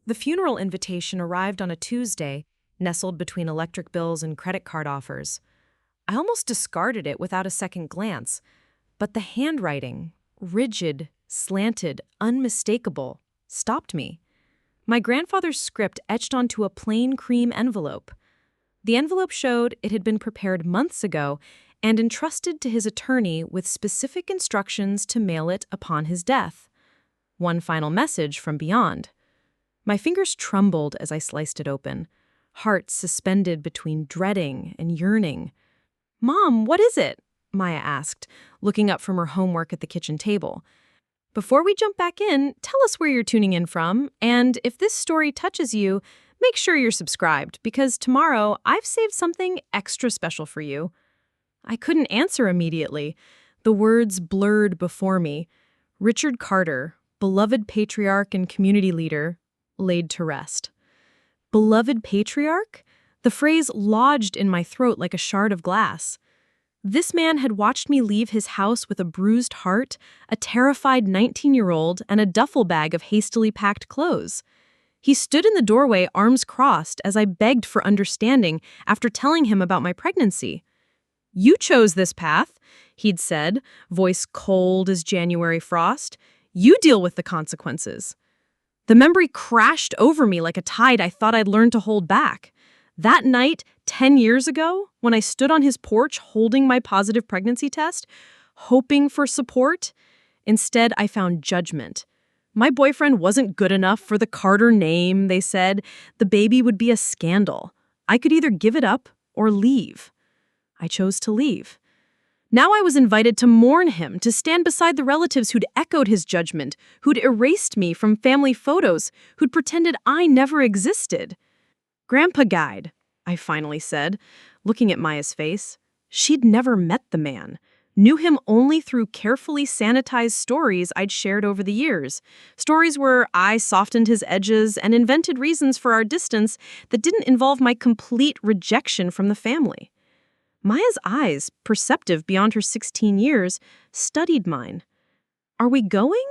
The funeral invitation arrived on a Tuesday, nestled between electric bills and credit card offers. I almost discarded it without a second glance, but the handwriting, rigid, slanted, unmistakable, stopped me. My grandfather's script etched onto a plain cream envelope. The envelope showed it had been prepared months ago and entrusted to his attorney with specific instructions to mail it upon his death. One final message from beyond. My fingers trembled as I sliced it open, heart suspended between dreading and yearning. "Mom, what is it?" Maya asked, looking up from her homework at the kitchen table. Before we jump back in, tell us where you're tuning in from, and if this story touches you, make sure you're subscribed, because tomorrow I've saved something extra special for you. I couldn't answer immediately. The words blurred before me. Richard Carter, beloved patriarch and community leader, laid to rest. Beloved patriarch? The phrase lodged in my throat like a shard of glass. This man had watched me leave his house with a bruised heart, a terrified 19-year-old, and a duffel bag of hastily packed clothes. He stood in the doorway, arms crossed, as I begged for understanding after telling him about my pregnancy. "You chose this path," he'd said, voice cold as January frost. "You deal with the consequences." The memory crashed over me like a tide I thought I'd learned to hold back. That night, 10 years ago, when I stood on his porch holding my positive pregnancy test, hoping for support, instead I found judgment. My boyfriend wasn't good enough for the Carter name, they said. The baby would be a scandal. I could either give it up or leave. I chose to leave. Now I was invited to mourn him, to stand beside the relatives who'd echoed his judgment, who'd erased me from family photos, who'd pretended I never existed. "Grandpa Guide," I finally said, looking at Maya's face. She'd never met the man, knew him only through carefully sanitized stories I'd shared over the years, stories where I softened his edges and invented reasons for our distance that didn't involve my complete rejection from the family. Maya's eyes, perceptive beyond her 16 years, studied mine. "Are we going?"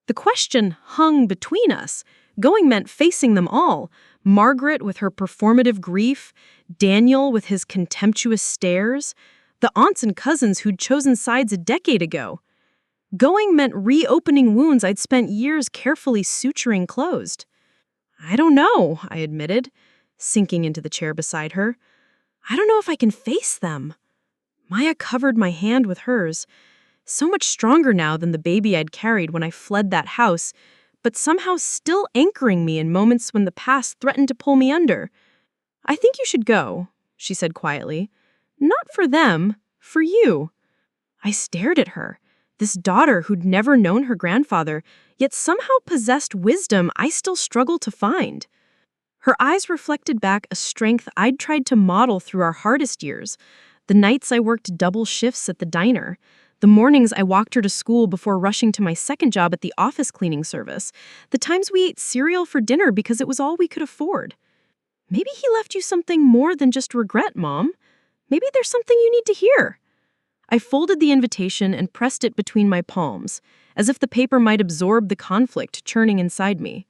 The question hung between us. Going meant facing them all. Margaret with her performative grief, Daniel with his contemptuous stares, the aunts and cousins who'd chosen sides a decade ago. Going meant reopening wounds I'd spent years carefully suturing closed. "I don't know," I admitted, sinking into the chair beside her. "I don't know if I can face them." Maya covered my hand with hers, so much stronger now than the baby I'd carried when I fled that house, but somehow still anchoring me in moments when the past threatened to pull me under. "I think you should go," she said quietly. "Not for them, for you." I stared at her, this daughter who'd never known her grandfather, yet somehow possessed wisdom I still struggled to find. Her eyes reflected back a strength I'd tried to model through our hardest years, the nights I worked double shifts at the diner, the mornings I walked her to school before rushing to my second job at the office cleaning service, the times we ate cereal for dinner because it was all we could afford. "Maybe he left you something more than just regret, Mom. Maybe there's something you need to hear." I folded the invitation and pressed it between my palms, as if the paper might absorb the conflict churning inside me.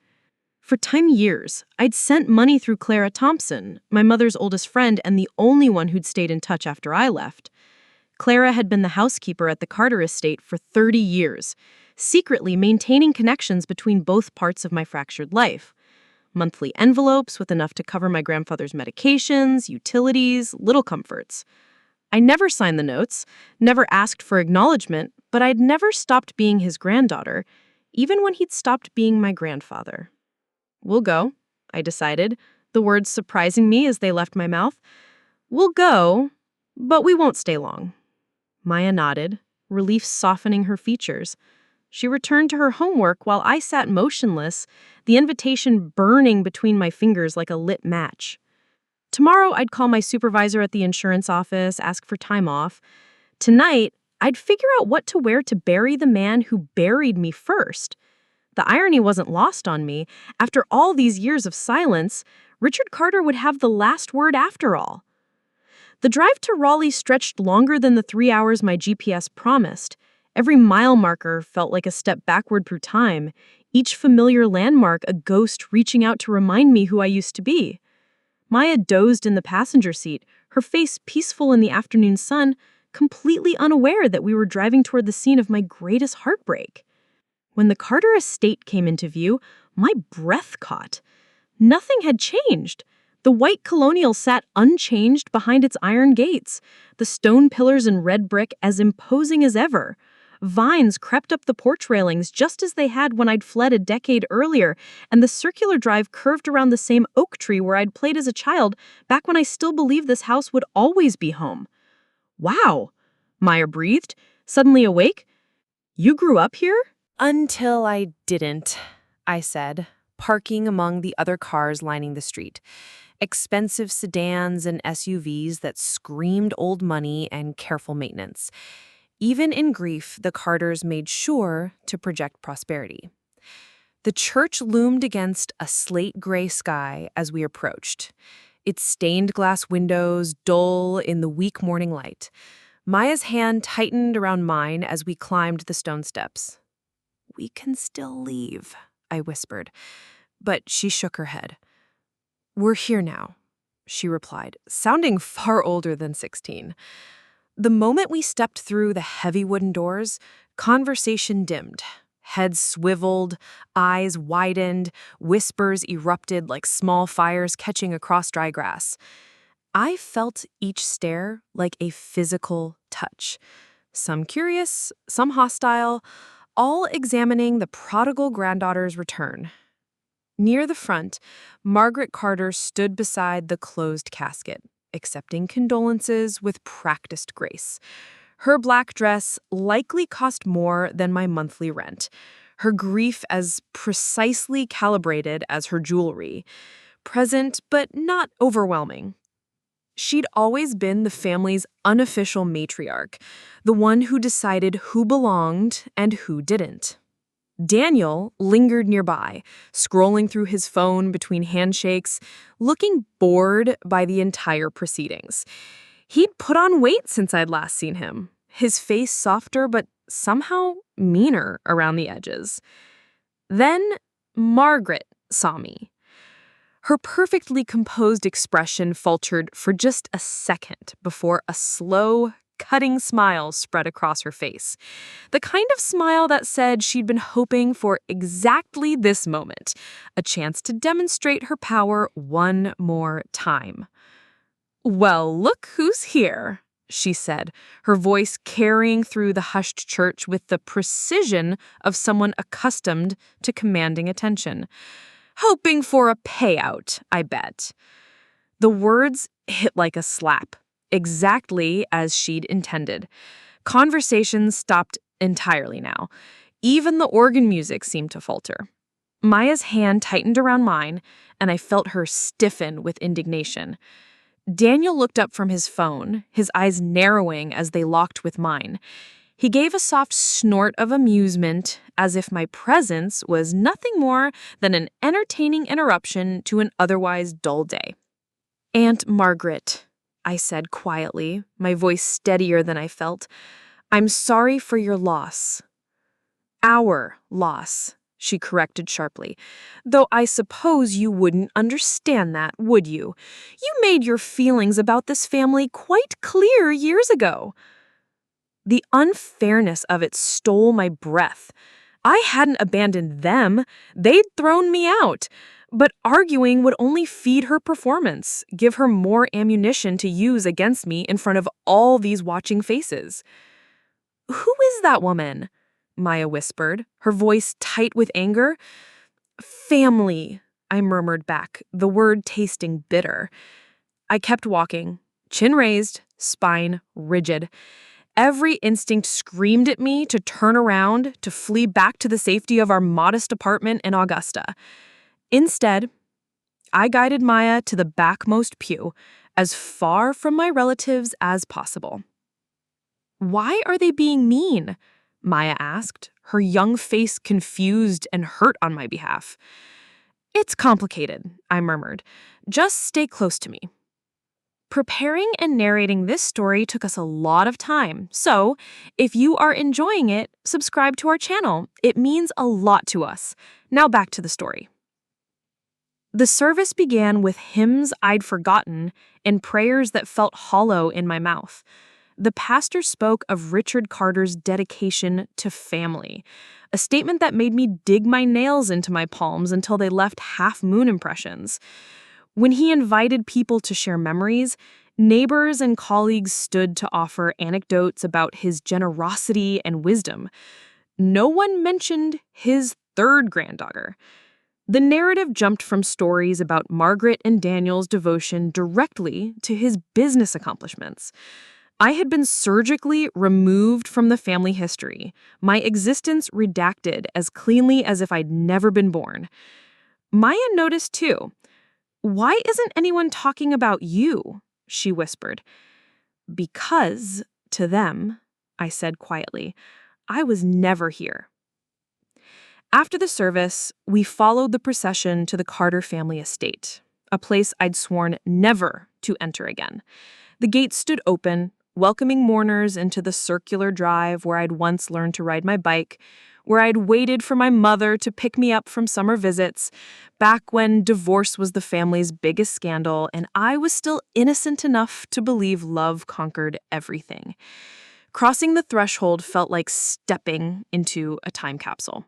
For 10 years, I'd sent money through Clara Thompson, my mother's oldest friend and the only one who'd stayed in touch after I left. Clara had been the housekeeper at the Carter estate for 30 years, secretly maintaining connections between both parts of my fractured life. Monthly envelopes with enough to cover my grandfather's medications, utilities, little comforts. I never signed the notes, never asked for acknowledgement, but I'd never stopped being his granddaughter, even when he'd stopped being my grandfather. "We'll go," I decided, the words surprising me as they left my mouth. "We'll go, but we won't stay long." Maya nodded, relief softening her features. She returned to her homework while I sat motionless, the invitation burning between my fingers like a lit match. Tomorrow, I'd call my supervisor at the insurance office, ask for time off. Tonight, I'd figure out what to wear to bury the man who buried me first. The irony wasn't lost on me. After all these years of silence, Richard Carter would have the last word after all. The drive to Raleigh stretched longer than the 3 hours my GPS promised. Every mile marker felt like a step backward through time, each familiar landmark a ghost reaching out to remind me who I used to be. Maya dozed in the passenger seat, her face peaceful in the afternoon sun, completely unaware that we were driving toward the scene of my greatest heartbreak. When the Carter estate came into view, my breath caught. Nothing had changed. The white colonial sat unchanged behind its iron gates, the stone pillars and red brick as imposing as ever. Vines crept up the porch railings just as they had when I'd fled a decade earlier, and the circular drive curved around the same oak tree where I'd played as a child back when I still believed this house would always be home. Wow, Maya breathed, suddenly awake. You grew up here? Until I didn't, I said, parking among the other cars lining the street. Expensive sedans and SUVs that screamed old money and careful maintenance. Even in grief, the Carters made sure to project prosperity. The church loomed against a slate-gray sky as we approached, its stained glass windows dull in the weak morning light. Maya's hand tightened around mine as we climbed the stone steps. "We can still leave," I whispered, but she shook her head. "We're here now," she replied, sounding far older than 16. The moment we stepped through the heavy wooden doors, conversation dimmed. Heads swiveled, eyes widened, whispers erupted like small fires catching across dry grass. I felt each stare like a physical touch. Some curious, some hostile, all examining the prodigal granddaughter's return. Near the front, Margaret Carter stood beside the closed casket, accepting condolences with practiced grace. Her black dress likely cost more than my monthly rent, her grief as precisely calibrated as her jewelry, present but not overwhelming. She'd always been the family's unofficial matriarch, the one who decided who belonged and who didn't. Daniel lingered nearby, scrolling through his phone between handshakes, looking bored by the entire proceedings. He'd put on weight since I'd last seen him, his face softer but somehow meaner around the edges. Then Margaret saw me. Her perfectly composed expression faltered for just a second before a slow, cutting smile spread across her face. The kind of smile that said she'd been hoping for exactly this moment, a chance to demonstrate her power one more time. "Well, look who's here," she said, her voice carrying through the hushed church with the precision of someone accustomed to commanding attention. "Hoping for a payout, I bet." The words hit like a slap, exactly as she'd intended. Conversation stopped entirely now. Even the organ music seemed to falter. Maya's hand tightened around mine, and I felt her stiffen with indignation. Daniel looked up from his phone, his eyes narrowing as they locked with mine. He gave a soft snort of amusement, as if my presence was nothing more than an entertaining interruption to an otherwise dull day. "Aunt Margaret," I said quietly, my voice steadier than I felt, "I'm sorry for your loss." "Our loss," she corrected sharply. "Though I suppose you wouldn't understand that, would you? You made your feelings about this family quite clear years ago." The unfairness of it stole my breath. I hadn't abandoned them. They'd thrown me out. But arguing would only feed her performance, give her more ammunition to use against me in front of all these watching faces. "Who is that woman?" Maya whispered, her voice tight with anger. "Family," I murmured back, the word tasting bitter. I kept walking, chin raised, spine rigid. Every instinct screamed at me to turn around, to flee back to the safety of our modest apartment in Augusta. Instead, I guided Maya to the backmost pew, as far from my relatives as possible. "Why are they being mean?" Maya asked, her young face confused and hurt on my behalf. "It's complicated," I murmured. "Just stay close to me." Preparing and narrating this story took us a lot of time, so if you are enjoying it, subscribe to our channel. It means a lot to us. Now back to the story. The service began with hymns I'd forgotten and prayers that felt hollow in my mouth. The pastor spoke of Richard Carter's dedication to family, a statement that made me dig my nails into my palms until they left half-moon impressions. When he invited people to share memories, neighbors and colleagues stood to offer anecdotes about his generosity and wisdom. No one mentioned his third granddaughter. The narrative jumped from stories about Margaret and Daniel's devotion directly to his business accomplishments. I had been surgically removed from the family history, my existence redacted as cleanly as if I'd never been born. Maya noticed too. "Why isn't anyone talking about you?" she whispered. "Because, to them," I said quietly, "I was never here." After the service, we followed the procession to the Carter family estate, a place I'd sworn never to enter again. The gates stood open, welcoming mourners into the circular drive where I'd once learned to ride my bike, where I'd waited for my mother to pick me up from summer visits, back when divorce was the family's biggest scandal and I was still innocent enough to believe love conquered everything. Crossing the threshold felt like stepping into a time capsule.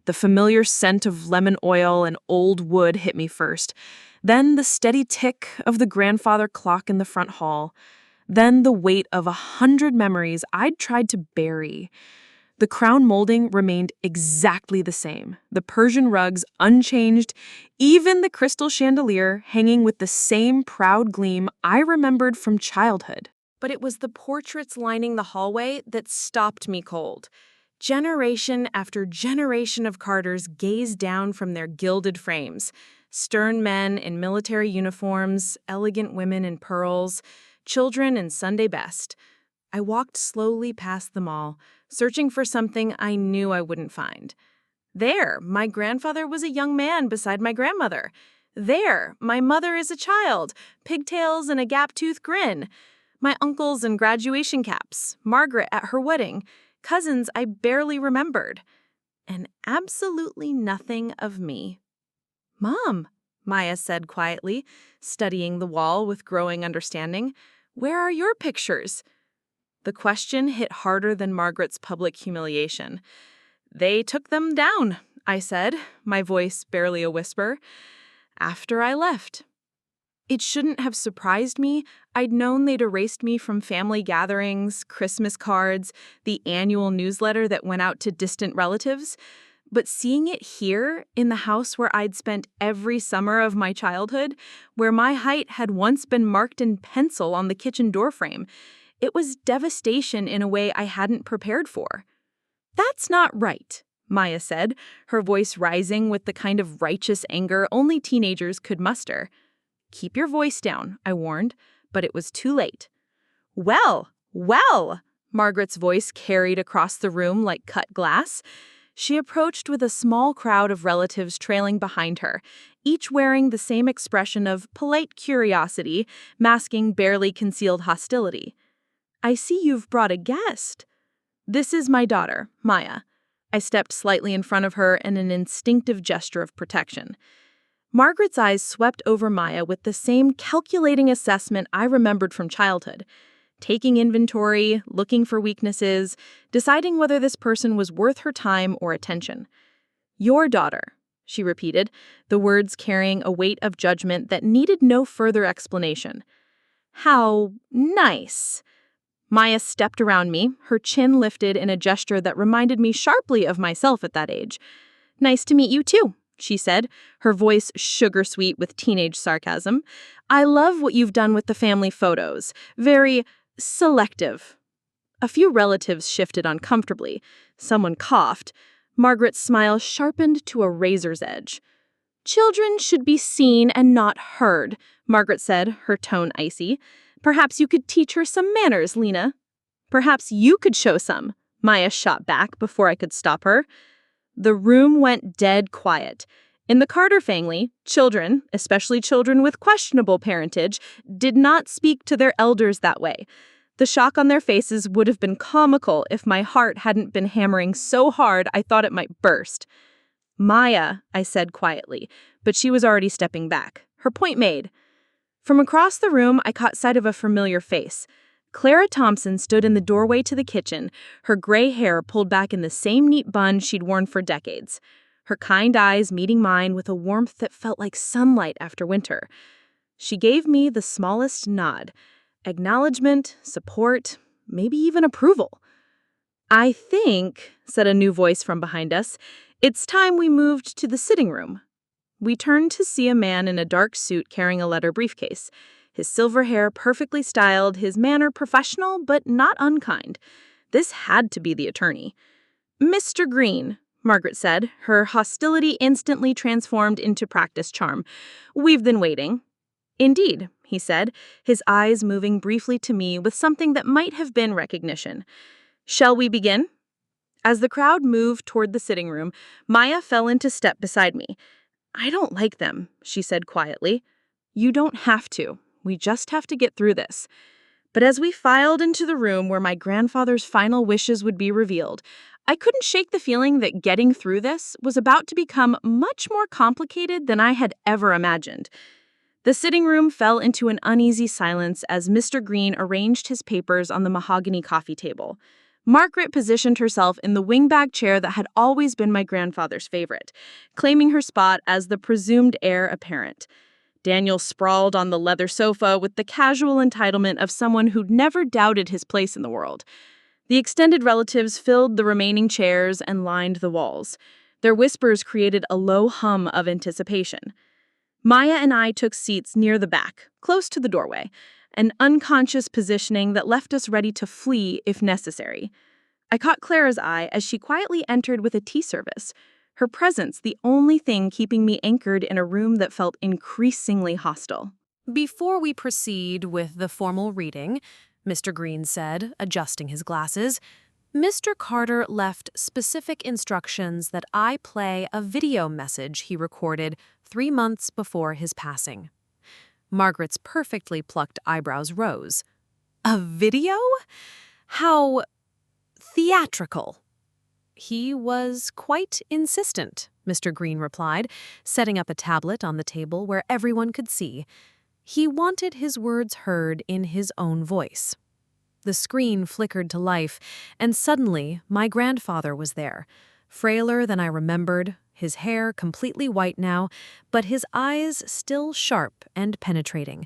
The familiar scent of lemon oil and old wood hit me first, then the steady tick of the grandfather clock in the front hall, then the weight of 100 memories I'd tried to bury. The crown molding remained exactly the same, the Persian rugs unchanged, even the crystal chandelier hanging with the same proud gleam I remembered from childhood. But it was the portraits lining the hallway that stopped me cold. Generation after generation of Carters gazed down from their gilded frames. Stern men in military uniforms, elegant women in pearls, children in Sunday best. I walked slowly past them all, searching for something I knew I wouldn't find. There, my grandfather was a young man beside my grandmother. There, my mother is a child, pigtails and a gap-toothed grin. My uncles in graduation caps, Margaret at her wedding, cousins I barely remembered. And absolutely nothing of me. "Mom," Maya said quietly, studying the wall with growing understanding, "where are your pictures?" The question hit harder than Margaret's public humiliation. "They took them down," I said, my voice barely a whisper, "after I left." It shouldn't have surprised me. I'd known they'd erased me from family gatherings, Christmas cards, the annual newsletter that went out to distant relatives. But seeing it here, in the house where I'd spent every summer of my childhood, where my height had once been marked in pencil on the kitchen doorframe, it was devastation in a way I hadn't prepared for. "That's not right," Maya said, her voice rising with the kind of righteous anger only teenagers could muster. "Keep your voice down," I warned, but it was too late. "Well, well," Margaret's voice carried across the room like cut glass. She approached with a small crowd of relatives trailing behind her, each wearing the same expression of polite curiosity, masking barely concealed hostility. "I see you've brought a guest." "This is my daughter, Maya." I stepped slightly in front of her in an instinctive gesture of protection. Margaret's eyes swept over Maya with the same calculating assessment I remembered from childhood, taking inventory, looking for weaknesses, deciding whether this person was worth her time or attention. "Your daughter," she repeated, the words carrying a weight of judgment that needed no further explanation. "How nice." Maya stepped around me, her chin lifted in a gesture that reminded me sharply of myself at that age. "Nice to meet you too," she said, her voice sugar-sweet with teenage sarcasm. "I love what you've done with the family photos. Very selective." A few relatives shifted uncomfortably. Someone coughed. Margaret's smile sharpened to a razor's edge. "Children should be seen and not heard," Margaret said, her tone icy. "Perhaps you could teach her some manners, Lena." "Perhaps you could show some," Maya shot back before I could stop her. The room went dead quiet. In the Carter family, children, especially children with questionable parentage, did not speak to their elders that way. The shock on their faces would have been comical if my heart hadn't been hammering so hard I thought it might burst. "Maya," I said quietly, but she was already stepping back. Her point made. From across the room, I caught sight of a familiar face. Clara Thompson stood in the doorway to the kitchen, her gray hair pulled back in the same neat bun she'd worn for decades. Her kind eyes meeting mine with a warmth that felt like sunlight after winter. She gave me the smallest nod. Acknowledgement, support, maybe even approval. "I think," said a new voice from behind us, "it's time we moved to the sitting room." We turned to see a man in a dark suit carrying a leather briefcase. His silver hair perfectly styled, his manner professional but not unkind. This had to be the attorney. "Mr. Green," Margaret said, her hostility instantly transformed into practiced charm. "We've been waiting." "Indeed," he said, his eyes moving briefly to me with something that might have been recognition. "Shall we begin?" As the crowd moved toward the sitting room, Maya fell into step beside me. "I don't like them," she said quietly. "You don't have to. We just have to get through this." But as we filed into the room where my grandfather's final wishes would be revealed, I couldn't shake the feeling that getting through this was about to become much more complicated than I had ever imagined. The sitting room fell into an uneasy silence as Mr. Green arranged his papers on the mahogany coffee table. Margaret positioned herself in the wingback chair that had always been my grandfather's favorite, claiming her spot as the presumed heir apparent. Daniel sprawled on the leather sofa with the casual entitlement of someone who'd never doubted his place in the world. The extended relatives filled the remaining chairs and lined the walls. Their whispers created a low hum of anticipation. Maya and I took seats near the back, close to the doorway, an unconscious positioning that left us ready to flee if necessary. I caught Clara's eye as she quietly entered with a tea service, her presence the only thing keeping me anchored in a room that felt increasingly hostile. Before we proceed with the formal reading, Mr. Green said, adjusting his glasses, Mr. Carter left specific instructions that I play a video message he recorded 3 months before his passing. Margaret's perfectly plucked eyebrows rose. A video? How theatrical. He was quite insistent, Mr. Green replied, setting up a tablet on the table where everyone could see. He wanted his words heard in his own voice. The screen flickered to life, and suddenly my grandfather was there, frailer than I remembered, his hair completely white now, but his eyes still sharp and penetrating.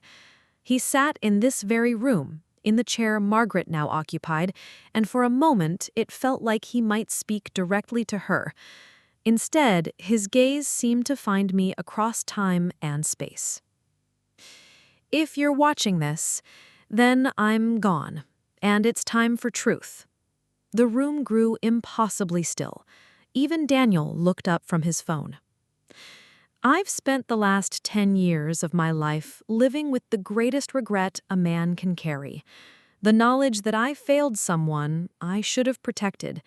He sat in this very room, in the chair Margaret now occupied, and for a moment it felt like he might speak directly to her. Instead, his gaze seemed to find me across time and space. If you're watching this, then I'm gone, and it's time for truth. The room grew impossibly still. Even Daniel looked up from his phone. I've spent the last 10 years of my life living with the greatest regret a man can carry. The knowledge that I failed someone I should have protected.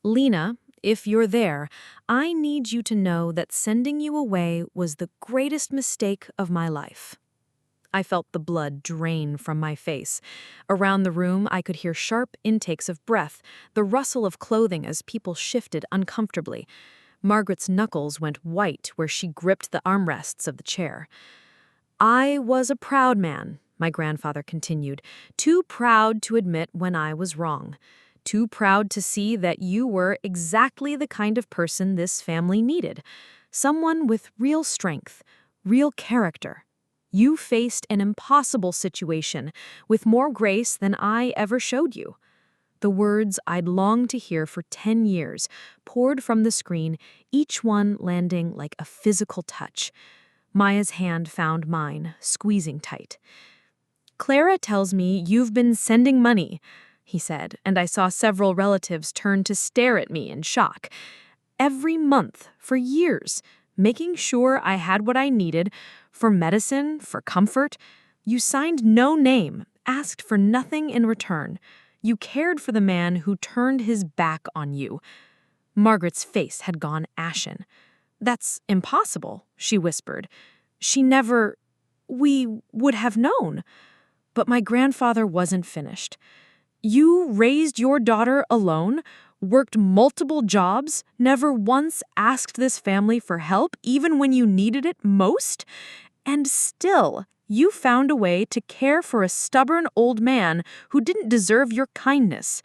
Lena, if you're there, I need you to know that sending you away was the greatest mistake of my life. I felt the blood drain from my face. Around the room, I could hear sharp intakes of breath, the rustle of clothing as people shifted uncomfortably. Margaret's knuckles went white where she gripped the armrests of the chair. I was a proud man, my grandfather continued, too proud to admit when I was wrong, too proud to see that you were exactly the kind of person this family needed, someone with real strength, real character. You faced an impossible situation with more grace than I ever showed you. The words I'd longed to hear for 10 years poured from the screen, each one landing like a physical touch. Maya's hand found mine, squeezing tight. Clara tells me you've been sending money, he said, and I saw several relatives turn to stare at me in shock. Every month, for years, making sure I had what I needed, for medicine, for comfort. You signed no name, asked for nothing in return. You cared for the man who turned his back on you. Margaret's face had gone ashen. "That's impossible," she whispered. We would have known." But my grandfather wasn't finished. "You raised your daughter alone, worked multiple jobs, never once asked this family for help, even when you needed it most? And still, you found a way to care for a stubborn old man who didn't deserve your kindness."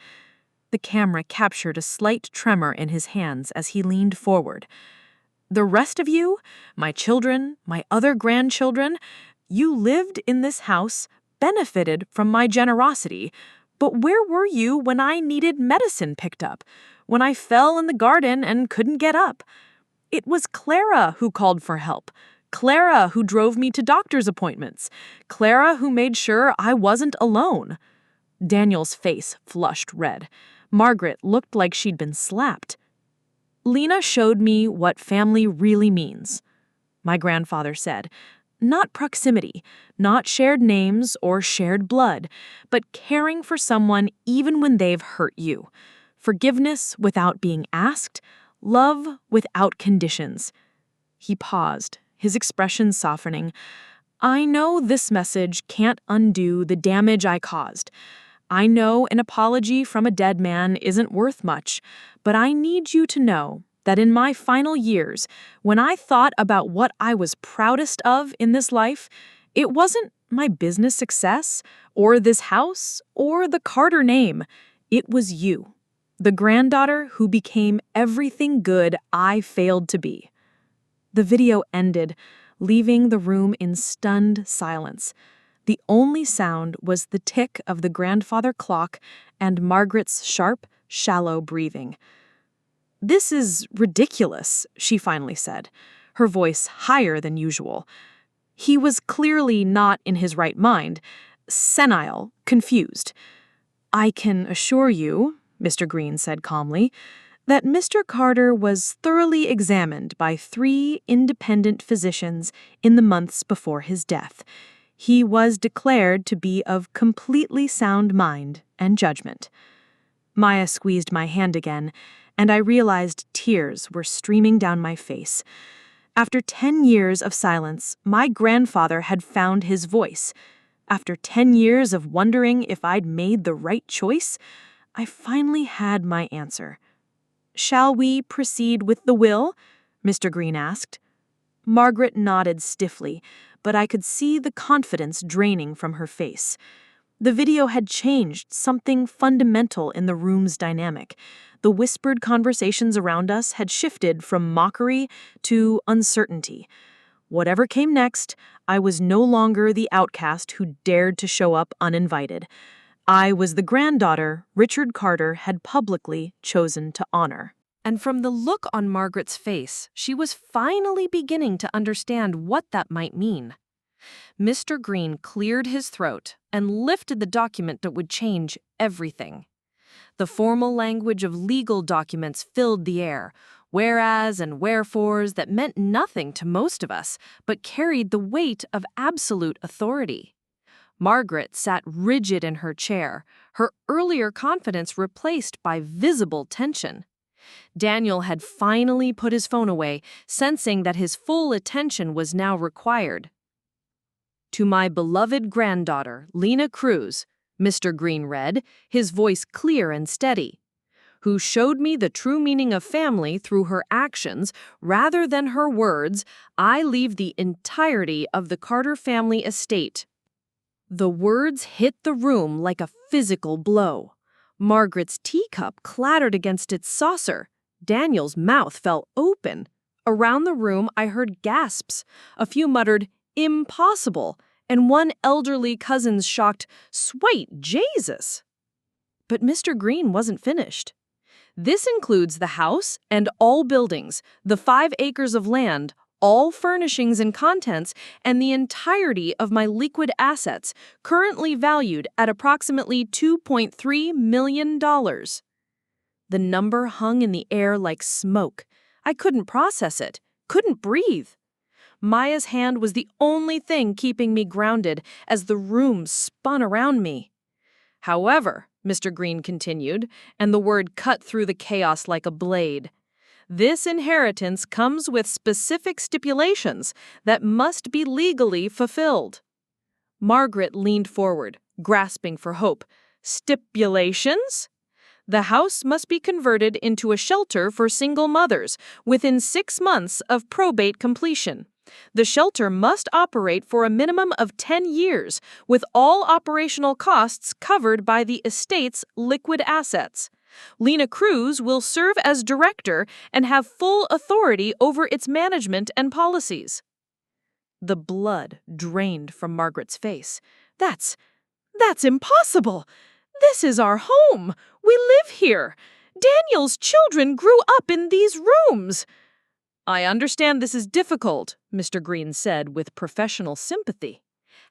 The camera captured a slight tremor in his hands as he leaned forward. "The rest of you, my children, my other grandchildren, you lived in this house, benefited from my generosity, but where were you when I needed medicine picked up, when I fell in the garden and couldn't get up? It was Clara who called for help, Clara who drove me to doctor's appointments, Clara who made sure I wasn't alone." Daniel's face flushed red. Margaret looked like she'd been slapped. "Lena showed me what family really means," my grandfather said. "Not proximity, not shared names or shared blood, but caring for someone even when they've hurt you. Forgiveness without being asked, love without conditions." He paused, his expression softening. "I know this message can't undo the damage I caused. I know an apology from a dead man isn't worth much, but I need you to know that in my final years, when I thought about what I was proudest of in this life, it wasn't my business success, or this house, or the Carter name. It was you, the granddaughter who became everything good I failed to be." The video ended, leaving the room in stunned silence. The only sound was the tick of the grandfather clock and Margaret's sharp, shallow breathing. "This is ridiculous," she finally said, her voice higher than usual. He was clearly not in his right mind, senile, confused. "I can assure you," Mr. Green said calmly, "that Mr. Carter was thoroughly examined by 3 independent physicians in the months before his death. He was declared to be of completely sound mind and judgment." Maya squeezed my hand again, and I realized tears were streaming down my face. After 10 years of silence, my grandfather had found his voice. After 10 years of wondering if I'd made the right choice, I finally had my answer. "Shall we proceed with the will?" Mr. Green asked. Margaret nodded stiffly, but I could see the confidence draining from her face. The video had changed something fundamental in the room's dynamic. The whispered conversations around us had shifted from mockery to uncertainty. Whatever came next, I was no longer the outcast who dared to show up uninvited. I was the granddaughter Richard Carter had publicly chosen to honor. And from the look on Margaret's face, she was finally beginning to understand what that might mean. Mr. Green cleared his throat and lifted the document that would change everything. The formal language of legal documents filled the air, whereas and wherefores that meant nothing to most of us, but carried the weight of absolute authority. Margaret sat rigid in her chair, her earlier confidence replaced by visible tension. Daniel had finally put his phone away, sensing that his full attention was now required. "To my beloved granddaughter, Lena Cruz," Mr. Green read, his voice clear and steady, "who showed me the true meaning of family through her actions rather than her words, I leave the entirety of the Carter family estate." The words hit the room like a physical blow. Margaret's teacup clattered against its saucer. Daniel's mouth fell open. Around the room, I heard gasps. A few muttered, "Impossible," and one elderly cousin's shocked, "Sweet Jesus!" But Mr. Green wasn't finished. "This includes the house and all buildings, the 5 acres of land, all furnishings and contents, and the entirety of my liquid assets, currently valued at approximately $2.3 million. The number hung in the air like smoke. I couldn't process it, couldn't breathe. Maya's hand was the only thing keeping me grounded as the room spun around me. "However," Mr. Green continued, and the word cut through the chaos like a blade, This inheritance comes with specific stipulations that must be legally fulfilled. Margaret leaned forward, grasping for hope. Stipulations? The house must be converted into a shelter for single mothers within 6 months of probate completion. The shelter must operate for a minimum of 10 years, with all operational costs covered by the estate's liquid assets. Lena Cruz will serve as director and have full authority over its management and policies. The blood drained from Margaret's face. That's impossible! This is our home! We live here! Daniel's children grew up in these rooms! I understand this is difficult, Mr. Green said with professional sympathy.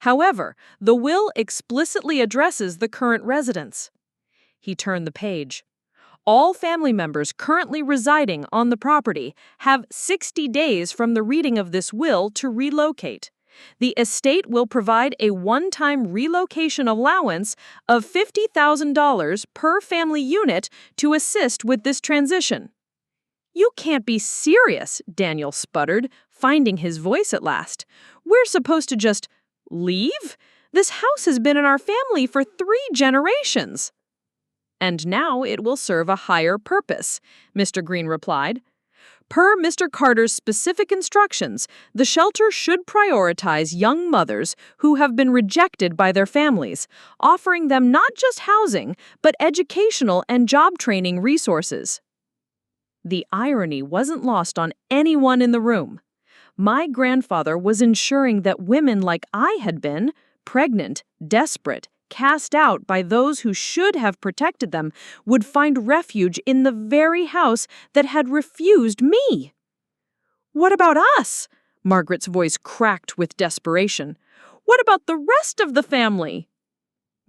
However, the will explicitly addresses the current residents. He turned the page. All family members currently residing on the property have 60 days from the reading of this will to relocate. The estate will provide a one-time relocation allowance of $50,000 per family unit to assist with this transition. You can't be serious, Daniel sputtered, finding his voice at last. We're supposed to just leave? This house has been in our family for 3 generations. And now it will serve a higher purpose, Mr. Green replied. Per Mr. Carter's specific instructions, the shelter should prioritize young mothers who have been rejected by their families, offering them not just housing, but educational and job training resources. The irony wasn't lost on anyone in the room. My grandfather was ensuring that women like I had been, pregnant, desperate, cast out by those who should have protected them, would find refuge in the very house that had refused me. What about us? Margaret's voice cracked with desperation. What about the rest of the family?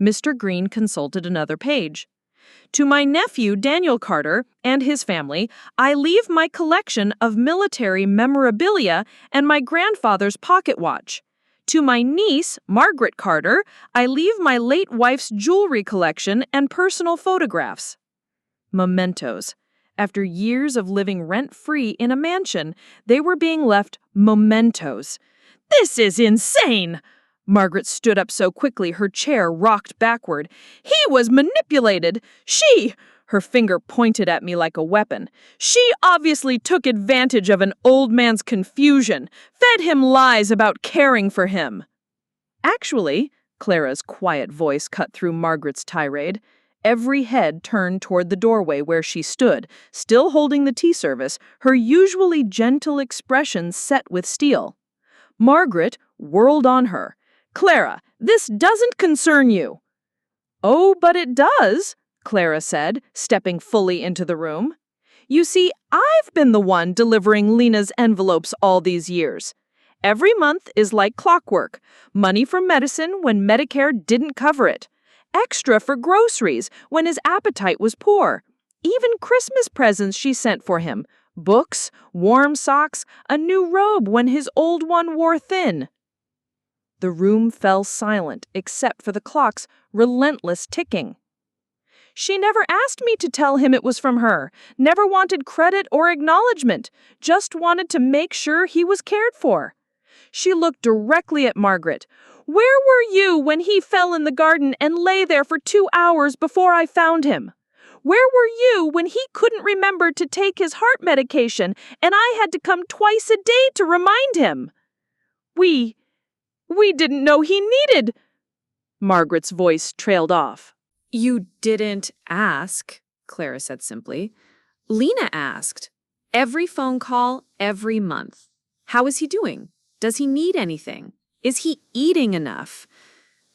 Mr. Green consulted another page. To my nephew, Daniel Carter, and his family, I leave my collection of military memorabilia and my grandfather's pocket watch. To my niece, Margaret Carter, I leave my late wife's jewelry collection and personal photographs. Mementos. After years of living rent-free in a mansion, they were being left mementos. This is insane! Margaret stood up so quickly her chair rocked backward. He was manipulated. She, her finger pointed at me like a weapon. She obviously took advantage of an old man's confusion, fed him lies about caring for him. Actually, Clara's quiet voice cut through Margaret's tirade. Every head turned toward the doorway where she stood, still holding the tea service, her usually gentle expression set with steel. Margaret whirled on her. Clara, this doesn't concern you. Oh, but it does, Clara said, stepping fully into the room. You see, I've been the one delivering Lena's envelopes all these years. Every month is like clockwork. Money for medicine when Medicare didn't cover it. Extra for groceries when his appetite was poor. Even Christmas presents she sent for him. Books, warm socks, a new robe when his old one wore thin. The room fell silent except for the clock's relentless ticking. She never asked me to tell him it was from her, never wanted credit or acknowledgement, just wanted to make sure he was cared for. She looked directly at Margaret. Where were you when he fell in the garden and lay there for 2 hours before I found him? Where were you when he couldn't remember to take his heart medication and I had to come twice a day to remind him? We didn't know he needed. Margaret's voice trailed off. You didn't ask, Clara said simply. Lena asked. Every phone call, every month. How is he doing? Does he need anything? Is he eating enough?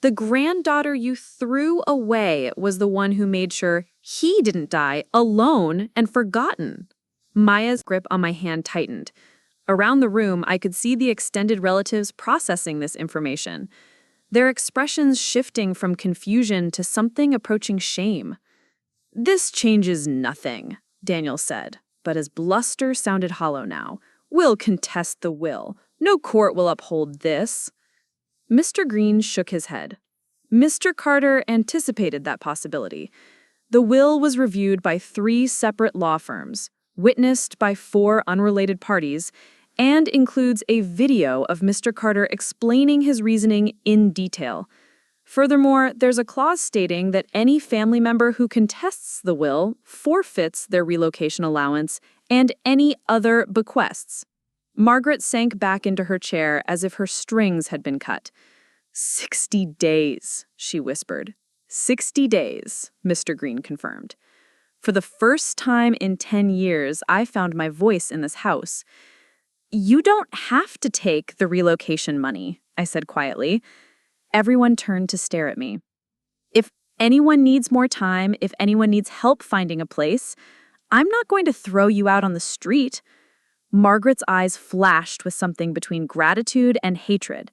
The granddaughter you threw away was the one who made sure he didn't die alone and forgotten. Maya's grip on my hand tightened. Around the room, I could see the extended relatives processing this information, their expressions shifting from confusion to something approaching shame. This changes nothing, Daniel said, but his bluster sounded hollow now. We'll contest the will. No court will uphold this. Mr. Green shook his head. Mr. Carter anticipated that possibility. The will was reviewed by 3 separate law firms. witnessed by 4 unrelated parties, and includes a video of Mr. Carter explaining his reasoning in detail. Furthermore, there's a clause stating that any family member who contests the will forfeits their relocation allowance and any other bequests. Margaret sank back into her chair as if her strings had been cut. 60 days, she whispered. 60 days, Mr. Green confirmed. For the first time in 10 years, I found my voice in this house. You don't have to take the relocation money, I said quietly. Everyone turned to stare at me. If anyone needs more time, if anyone needs help finding a place, I'm not going to throw you out on the street. Margaret's eyes flashed with something between gratitude and hatred.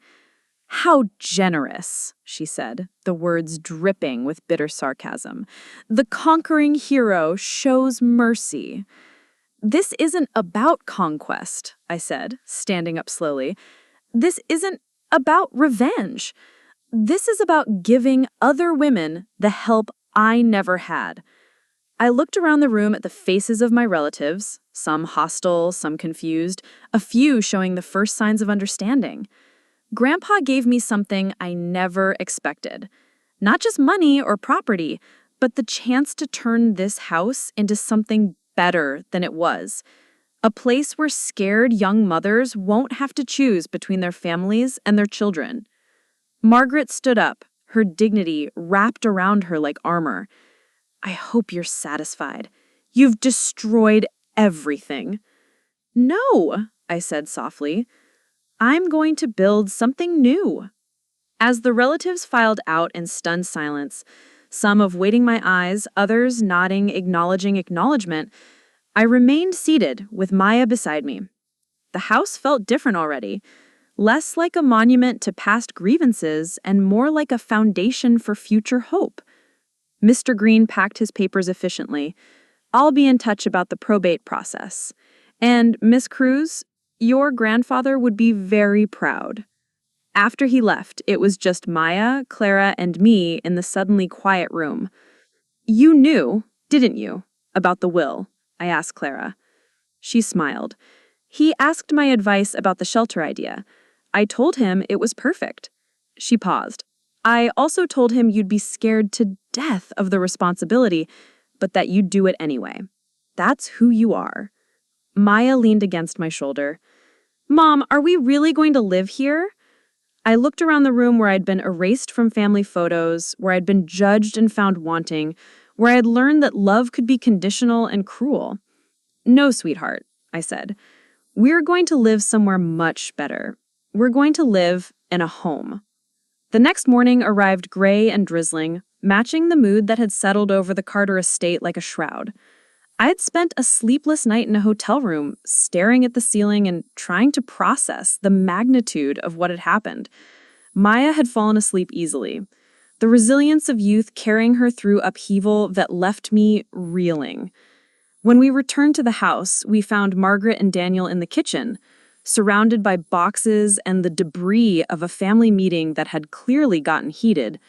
How generous, she said, the words dripping with bitter sarcasm. The conquering hero shows mercy. This isn't about conquest, I said, standing up slowly. This isn't about revenge. This is about giving other women the help I never had. I looked around the room at the faces of my relatives, some hostile, some confused, a few showing the first signs of understanding. Grandpa gave me something I never expected. Not just money or property, but the chance to turn this house into something better than it was. A place where scared young mothers won't have to choose between their families and their children. Margaret stood up, her dignity wrapped around her like armor. I hope you're satisfied. You've destroyed everything. No, I said softly. I'm going to build something new. As the relatives filed out in stunned silence, some awaiting my eyes, others nodding, acknowledging acknowledgement, I remained seated with Maya beside me. The house felt different already, less like a monument to past grievances and more like a foundation for future hope. Mr. Green packed his papers efficiently. I'll be in touch about the probate process. And, Miss Cruz, your grandfather would be very proud. After he left, it was just Maya, Clara, and me in the suddenly quiet room. You knew, didn't you, about the will? I asked Clara. She smiled. He asked my advice about the shelter idea. I told him it was perfect. She paused. I also told him you'd be scared to death of the responsibility, but that you'd do it anyway. That's who you are. Maya leaned against my shoulder. Mom, are we really going to live here? I looked around the room where I'd been erased from family photos, where I'd been judged and found wanting, where I'd learned that love could be conditional and cruel. No, sweetheart, I said. We're going to live somewhere much better. We're going to live in a home. The next morning arrived gray and drizzling, matching the mood that had settled over the Carter estate like a shroud. I had spent a sleepless night in a hotel room, staring at the ceiling and trying to process the magnitude of what had happened. Maya had fallen asleep easily, the resilience of youth carrying her through upheaval that left me reeling. When we returned to the house, we found Margaret and Daniel in the kitchen, surrounded by boxes and the debris of a family meeting that had clearly gotten heated.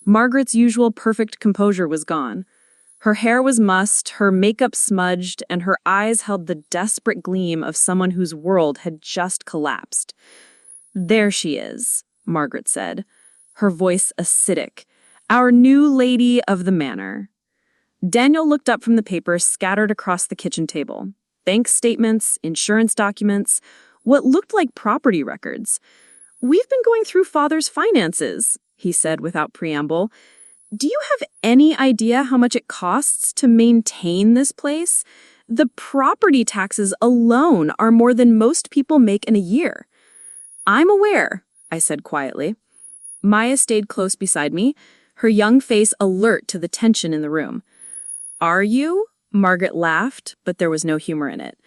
Margaret's usual perfect composure was gone. Her hair was mussed, her makeup smudged, and her eyes held the desperate gleam of someone whose world had just collapsed. There she is, Margaret said, her voice acidic, our new lady of the manor. Daniel looked up from the papers scattered across the kitchen table. Bank statements, insurance documents, what looked like property records. We've been going through Father's finances, he said without preamble. Do you have any idea how much it costs to maintain this place? The property taxes alone are more than most people make in a year. I'm aware, I said quietly. Maya stayed close beside me, her young face alert to the tension in the room. Are you? Margaret laughed, but there was no humor in it.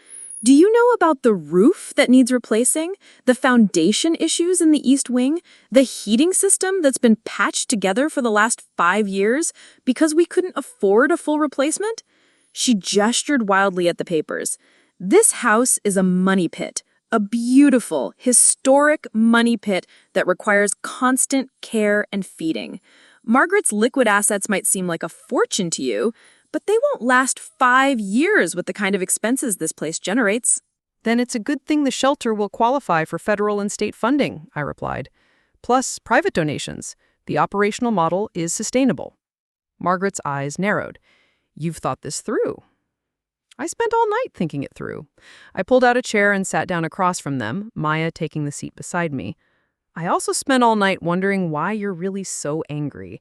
Do you know about the roof that needs replacing? The foundation issues in the East Wing? The heating system that's been patched together for the last 5 years because we couldn't afford a full replacement? She gestured wildly at the papers. This house is a money pit, a beautiful, historic money pit that requires constant care and feeding. Margaret's liquid assets might seem like a fortune to you, But they won't last 5 years with the kind of expenses this place generates. Then it's a good thing the shelter will qualify for federal and state funding, I replied. Plus private donations. The operational model is sustainable. Margaret's eyes narrowed. You've thought this through. I spent all night thinking it through. I pulled out a chair and sat down across from them, Maya taking the seat beside me. I also spent all night wondering why you're really so angry.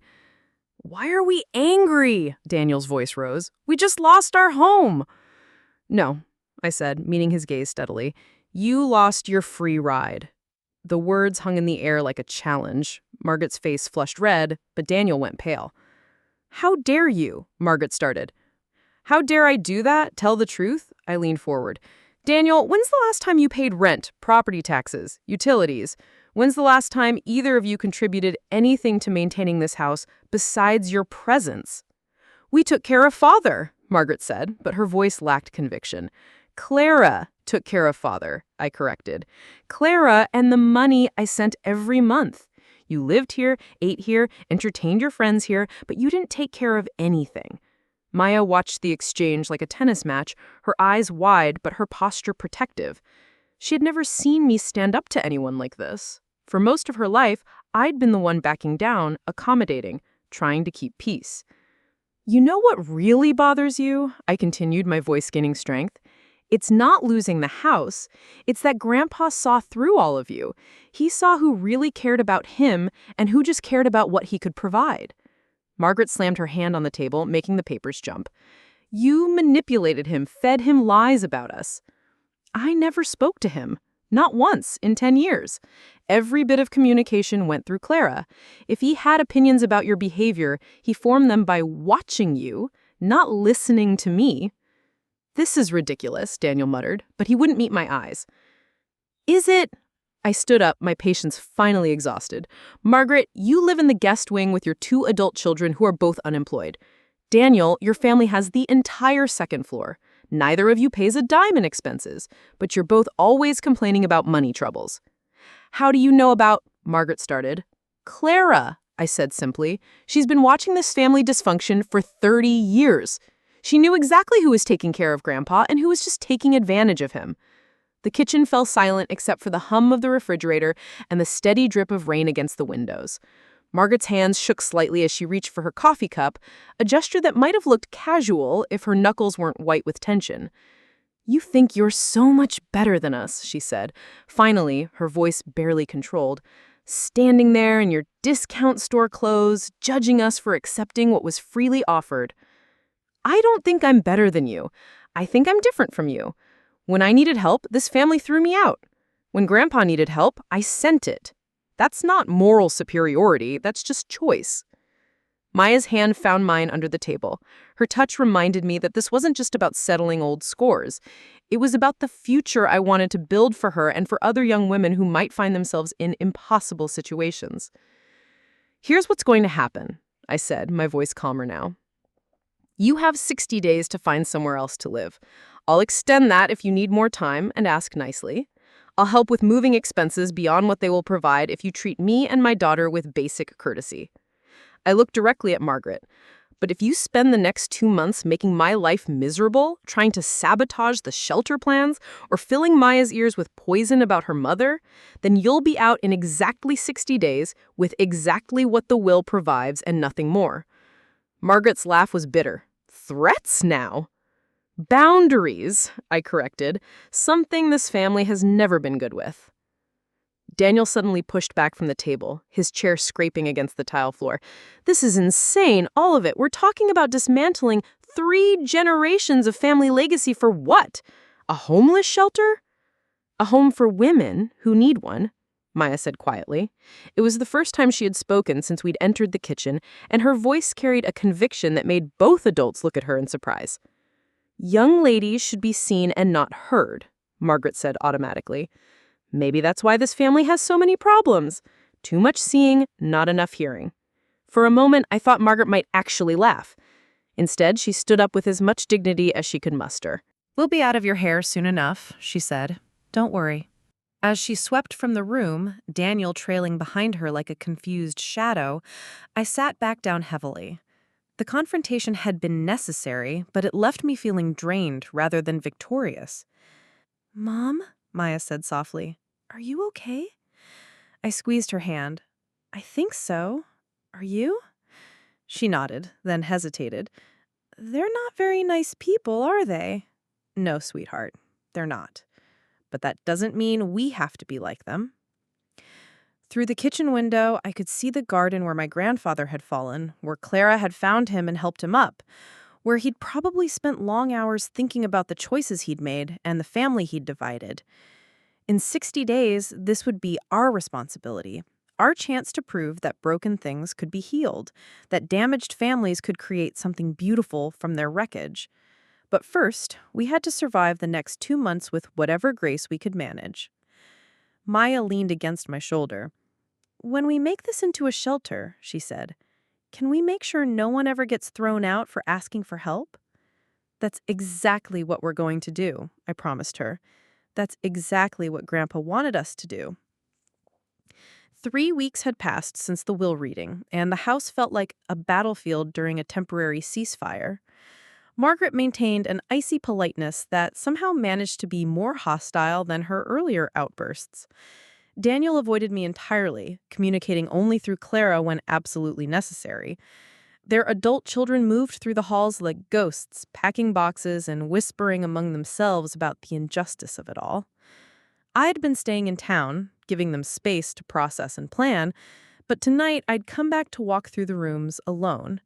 Why are we angry? Daniel's voice rose. We just lost our home. No, I said, meeting his gaze steadily. You lost your free ride. The words hung in the air like a challenge. Margaret's face flushed red, but Daniel went pale. How dare you? Margaret started. How dare I do that? Tell the truth? I leaned forward. Daniel, when's the last time you paid rent, property taxes, utilities? When's the last time either of you contributed anything to maintaining this house besides your presence? We took care of Father, Margaret said, but her voice lacked conviction. Clara took care of Father, I corrected. Clara and the money I sent every month. You lived here, ate here, entertained your friends here, but you didn't take care of anything. Maya watched the exchange like a tennis match, her eyes wide but her posture protective. She had never seen me stand up to anyone like this. For most of her life, I'd been the one backing down, accommodating, trying to keep peace. You know what really bothers you? I continued, my voice gaining strength. It's not losing the house. It's that Grandpa saw through all of you. He saw who really cared about him and who just cared about what he could provide. Margaret slammed her hand on the table, making the papers jump. You manipulated him, fed him lies about us. I never spoke to him. Not once in 10 years. Every bit of communication went through Clara. If he had opinions about your behavior, he formed them by watching you, not listening to me. This is ridiculous, Daniel muttered, but he wouldn't meet my eyes. Is it? I stood up, my patience finally exhausted. Margaret, you live in the guest wing with your 2 adult children who are both unemployed. Daniel, your family has the entire second floor. Neither of you pays a dime in expenses, but you're both always complaining about money troubles. How do you know about, Margaret started. Clara, I said simply. She's been watching this family dysfunction for 30 years. She knew exactly who was taking care of Grandpa and who was just taking advantage of him. The kitchen fell silent except for the hum of the refrigerator and the steady drip of rain against the windows. Margaret's hands shook slightly as she reached for her coffee cup, a gesture that might have looked casual if her knuckles weren't white with tension. You think you're so much better than us, she said, finally, her voice barely controlled, standing there in your discount store clothes, judging us for accepting what was freely offered. I don't think I'm better than you. I think I'm different from you. When I needed help, this family threw me out. When Grandpa needed help, I sent it. That's not moral superiority, that's just choice. Maya's hand found mine under the table. Her touch reminded me that this wasn't just about settling old scores. It was about the future I wanted to build for her and for other young women who might find themselves in impossible situations. Here's what's going to happen, I said, my voice calmer now. You have 60 days to find somewhere else to live. I'll extend that if you need more time and ask nicely. I'll help with moving expenses beyond what they will provide if you treat me and my daughter with basic courtesy. I looked directly at Margaret. But if you spend the next 2 months making my life miserable, trying to sabotage the shelter plans, or filling Maya's ears with poison about her mother, then you'll be out in exactly 60 days with exactly what the will provides and nothing more. Margaret's laugh was bitter. Threats now? Boundaries, I corrected, something this family has never been good with. Daniel suddenly pushed back from the table, his chair scraping against the tile floor. This is insane, all of it. We're talking about dismantling 3 generations of family legacy for what? A homeless shelter? A home for women who need one, Maya said quietly. It was the first time she had spoken since we'd entered the kitchen, and her voice carried a conviction that made both adults look at her in surprise. Young ladies should be seen and not heard, Margaret said automatically. Maybe that's why this family has so many problems. Too much seeing, not enough hearing. For a moment, I thought Margaret might actually laugh. Instead, she stood up with as much dignity as she could muster. We'll be out of your hair soon enough, she said. Don't worry. As she swept from the room, Daniel trailing behind her like a confused shadow, I sat back down heavily. The confrontation had been necessary, but it left me feeling drained rather than victorious. "Mom," Maya said softly, "are you okay?" I squeezed her hand. "I think so. Are you?" She nodded, then hesitated. "They're not very nice people, are they?" "No, sweetheart, they're not. But that doesn't mean we have to be like them." Through the kitchen window, I could see the garden where my grandfather had fallen, where Clara had found him and helped him up, where he'd probably spent long hours thinking about the choices he'd made and the family he'd divided. In 60 days, this would be our responsibility, our chance to prove that broken things could be healed, that damaged families could create something beautiful from their wreckage. But first, we had to survive the next 2 months with whatever grace we could manage. Maya leaned against my shoulder. "When we make this into a shelter," she said, "can we make sure no one ever gets thrown out for asking for help?" "That's exactly what we're going to do," I promised her. "That's exactly what Grandpa wanted us to do." 3 weeks had passed since the will reading, and the house felt like a battlefield during a temporary ceasefire. Margaret maintained an icy politeness that somehow managed to be more hostile than her earlier outbursts. Daniel avoided me entirely, communicating only through Clara when absolutely necessary. Their adult children moved through the halls like ghosts, packing boxes and whispering among themselves about the injustice of it all. I had been staying in town, giving them space to process and plan, but tonight I'd come back to walk through the rooms alone.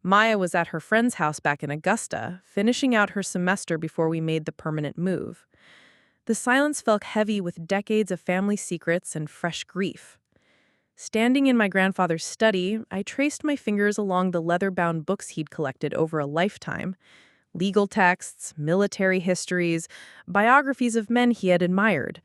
Maya was at her friend's house back in Augusta, finishing out her semester before we made the permanent move. The silence felt heavy with decades of family secrets and fresh grief. Standing in my grandfather's study, I traced my fingers along the leather-bound books he'd collected over a lifetime. Legal texts, military histories, biographies of men he had admired.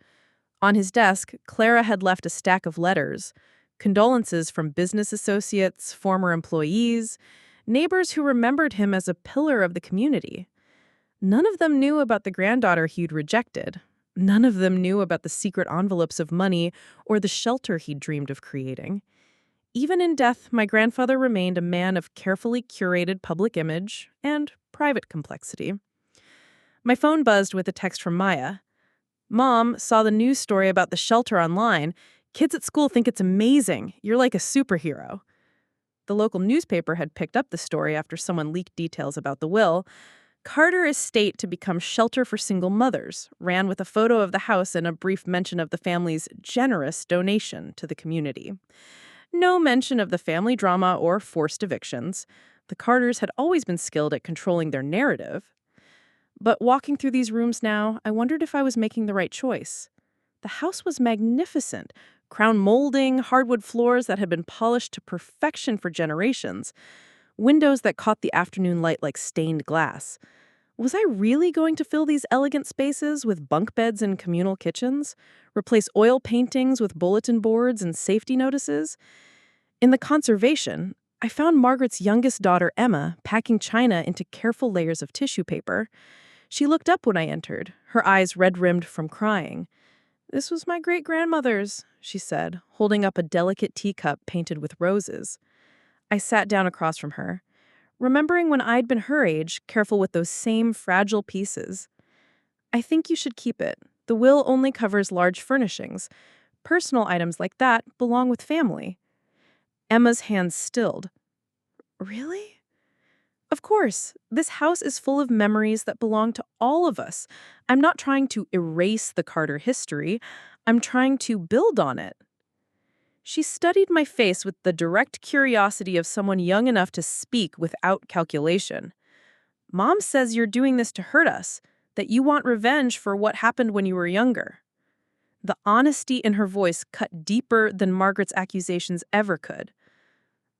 On his desk, Clara had left a stack of letters, condolences from business associates, former employees, neighbors who remembered him as a pillar of the community. None of them knew about the granddaughter he'd rejected. None of them knew about the secret envelopes of money or the shelter he'd dreamed of creating. Even in death, my grandfather remained a man of carefully curated public image and private complexity. My phone buzzed with a text from Maya. "Mom, saw the news story about the shelter online. Kids at school think it's amazing. You're like a superhero." The local newspaper had picked up the story after someone leaked details about the will. Carter Estate to become shelter for single mothers ran with a photo of the house and a brief mention of the family's generous donation to the community. No mention of the family drama or forced evictions. The Carters had always been skilled at controlling their narrative. But walking through these rooms now, I wondered if I was making the right choice. The house was magnificent. Crown molding, hardwood floors that had been polished to perfection for generations. Windows that caught the afternoon light like stained glass. Was I really going to fill these elegant spaces with bunk beds and communal kitchens? Replace oil paintings with bulletin boards and safety notices? In the conservation, I found Margaret's youngest daughter, Emma, packing china into careful layers of tissue paper. She looked up when I entered, her eyes red-rimmed from crying. "This was my great-grandmother's," she said, holding up a delicate teacup painted with roses. I sat down across from her, remembering when I'd been her age, careful with those same fragile pieces. "I think you should keep it. The will only covers large furnishings. Personal items like that belong with family." Emma's hands stilled. "Really?" "Of course. This house is full of memories that belong to all of us. I'm not trying to erase the Carter history. I'm trying to build on it." She studied my face with the direct curiosity of someone young enough to speak without calculation. "Mom says you're doing this to hurt us, that you want revenge for what happened when you were younger." The honesty in her voice cut deeper than Margaret's accusations ever could.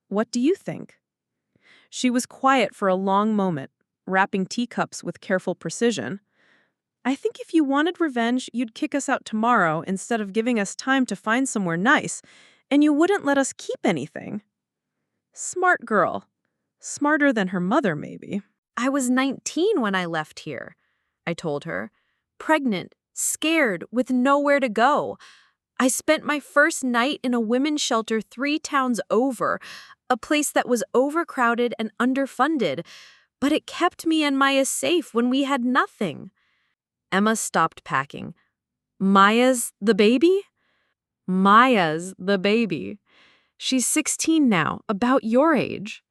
"What do you think?" She was quiet for a long moment, wrapping teacups with careful precision. "I think if you wanted revenge, you'd kick us out tomorrow instead of giving us time to find somewhere nice, and you wouldn't let us keep anything." Smart girl. Smarter than her mother, maybe. "I was 19 when I left here," I told her. "Pregnant, scared, with nowhere to go. I spent my first night in a women's shelter 3 towns over. a place that was overcrowded and underfunded, but it kept me and Maya safe when we had nothing. Emma stopped packing. Maya's the baby? Maya's the baby. She's 16 now, about your age.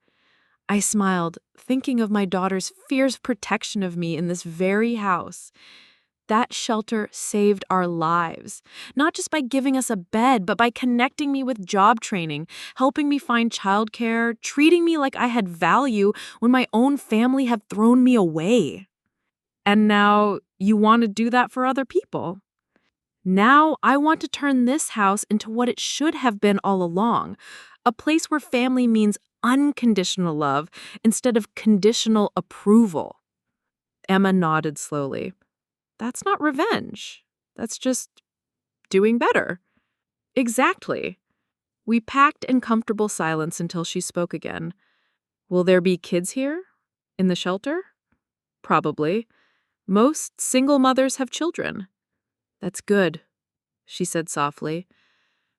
I smiled, thinking of my daughter's fierce protection of me in this very house. That shelter saved our lives, not just by giving us a bed, but by connecting me with job training, helping me find childcare, treating me like I had value when my own family had thrown me away. And now you want to do that for other people. Now I want to turn this house into what it should have been all along, a place where family means unconditional love instead of conditional approval. Emma nodded slowly. That's not revenge. That's just doing better. Exactly. We packed in comfortable silence until she spoke again. Will there be kids here? In the shelter? Probably. Most single mothers have children. That's good, she said softly.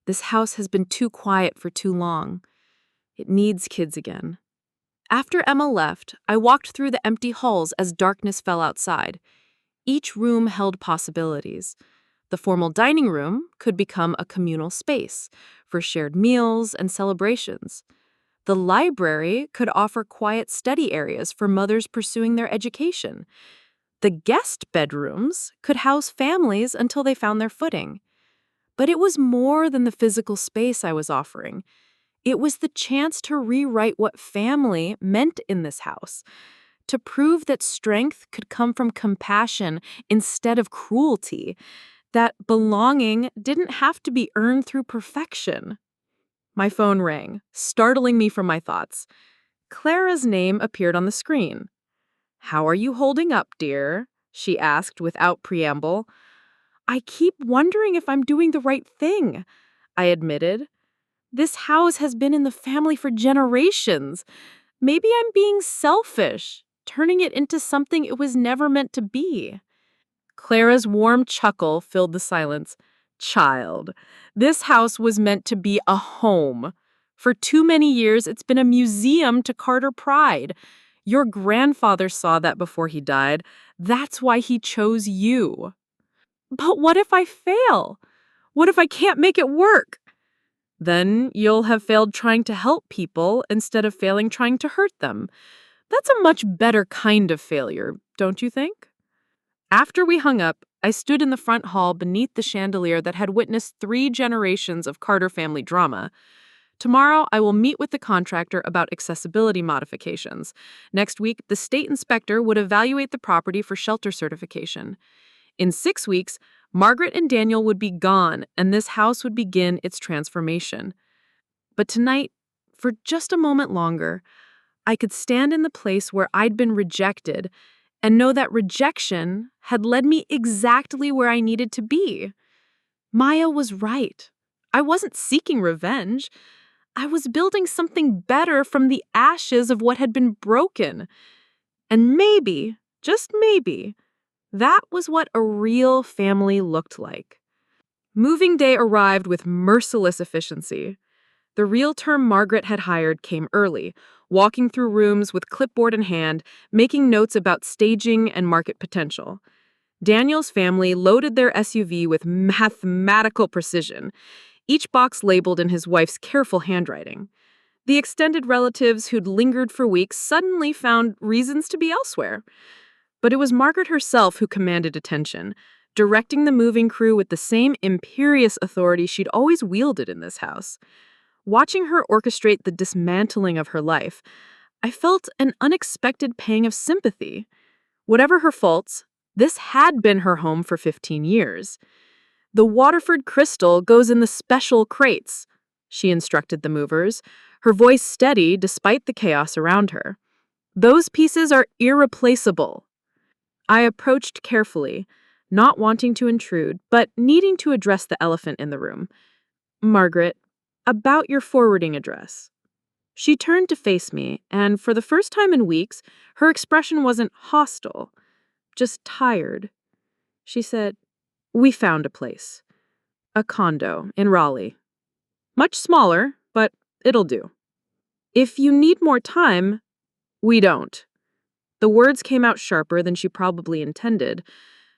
This house has been too quiet for too long. It needs kids again. After Emma left, I walked through the empty halls as darkness fell outside. Each room held possibilities. The formal dining room could become a communal space for shared meals and celebrations. The library could offer quiet study areas for mothers pursuing their education. The guest bedrooms could house families until they found their footing. But it was more than the physical space I was offering. It was the chance to rewrite what family meant in this house, to prove that strength could come from compassion instead of cruelty, that belonging didn't have to be earned through perfection. My phone rang, startling me from my thoughts. Clara's name appeared on the screen. "How are you holding up, dear?" she asked without preamble. "I keep wondering if I'm doing the right thing," I admitted. "This house has been in the family for generations. Maybe I'm being selfish, turning it into something it was never meant to be." Clara's warm chuckle filled the silence. "Child, this house was meant to be a home. For too many years, it's been a museum to Carter pride. Your grandfather saw that before he died. That's why he chose you." "But what if I fail? What if I can't make it work?" "Then you'll have failed trying to help people instead of failing trying to hurt them. That's a much better kind of failure, don't you think?" After we hung up, I stood in the front hall beneath the chandelier that had witnessed 3 generations of Carter family drama. Tomorrow, I will meet with the contractor about accessibility modifications. Next week, the state inspector would evaluate the property for shelter certification. In 6 weeks, Margaret and Daniel would be gone, and this house would begin its transformation. But tonight, for just a moment longer, I could stand in the place where I'd been rejected and know that rejection had led me exactly where I needed to be. Maya was right. I wasn't seeking revenge. I was building something better from the ashes of what had been broken. And maybe, just maybe, that was what a real family looked like. Moving day arrived with merciless efficiency. The realtor Margaret had hired came early, walking through rooms with clipboard in hand, making notes about staging and market potential. Daniel's family loaded their SUV with mathematical precision, each box labeled in his wife's careful handwriting. The extended relatives who'd lingered for weeks suddenly found reasons to be elsewhere. But it was Margaret herself who commanded attention, directing the moving crew with the same imperious authority she'd always wielded in this house. Watching her orchestrate the dismantling of her life, I felt an unexpected pang of sympathy. Whatever her faults, this had been her home for 15 years. "The Waterford crystal goes in the special crates," she instructed the movers, her voice steady despite the chaos around her. "Those pieces are irreplaceable." I approached carefully, not wanting to intrude, but needing to address the elephant in the room. "Margaret, about your forwarding address." She turned to face me, and for the first time in weeks, her expression wasn't hostile, just tired. She said, "We found a place. A condo in Raleigh. Much smaller, but it'll do." If you need more time, we don't. The words came out sharper than she probably intended.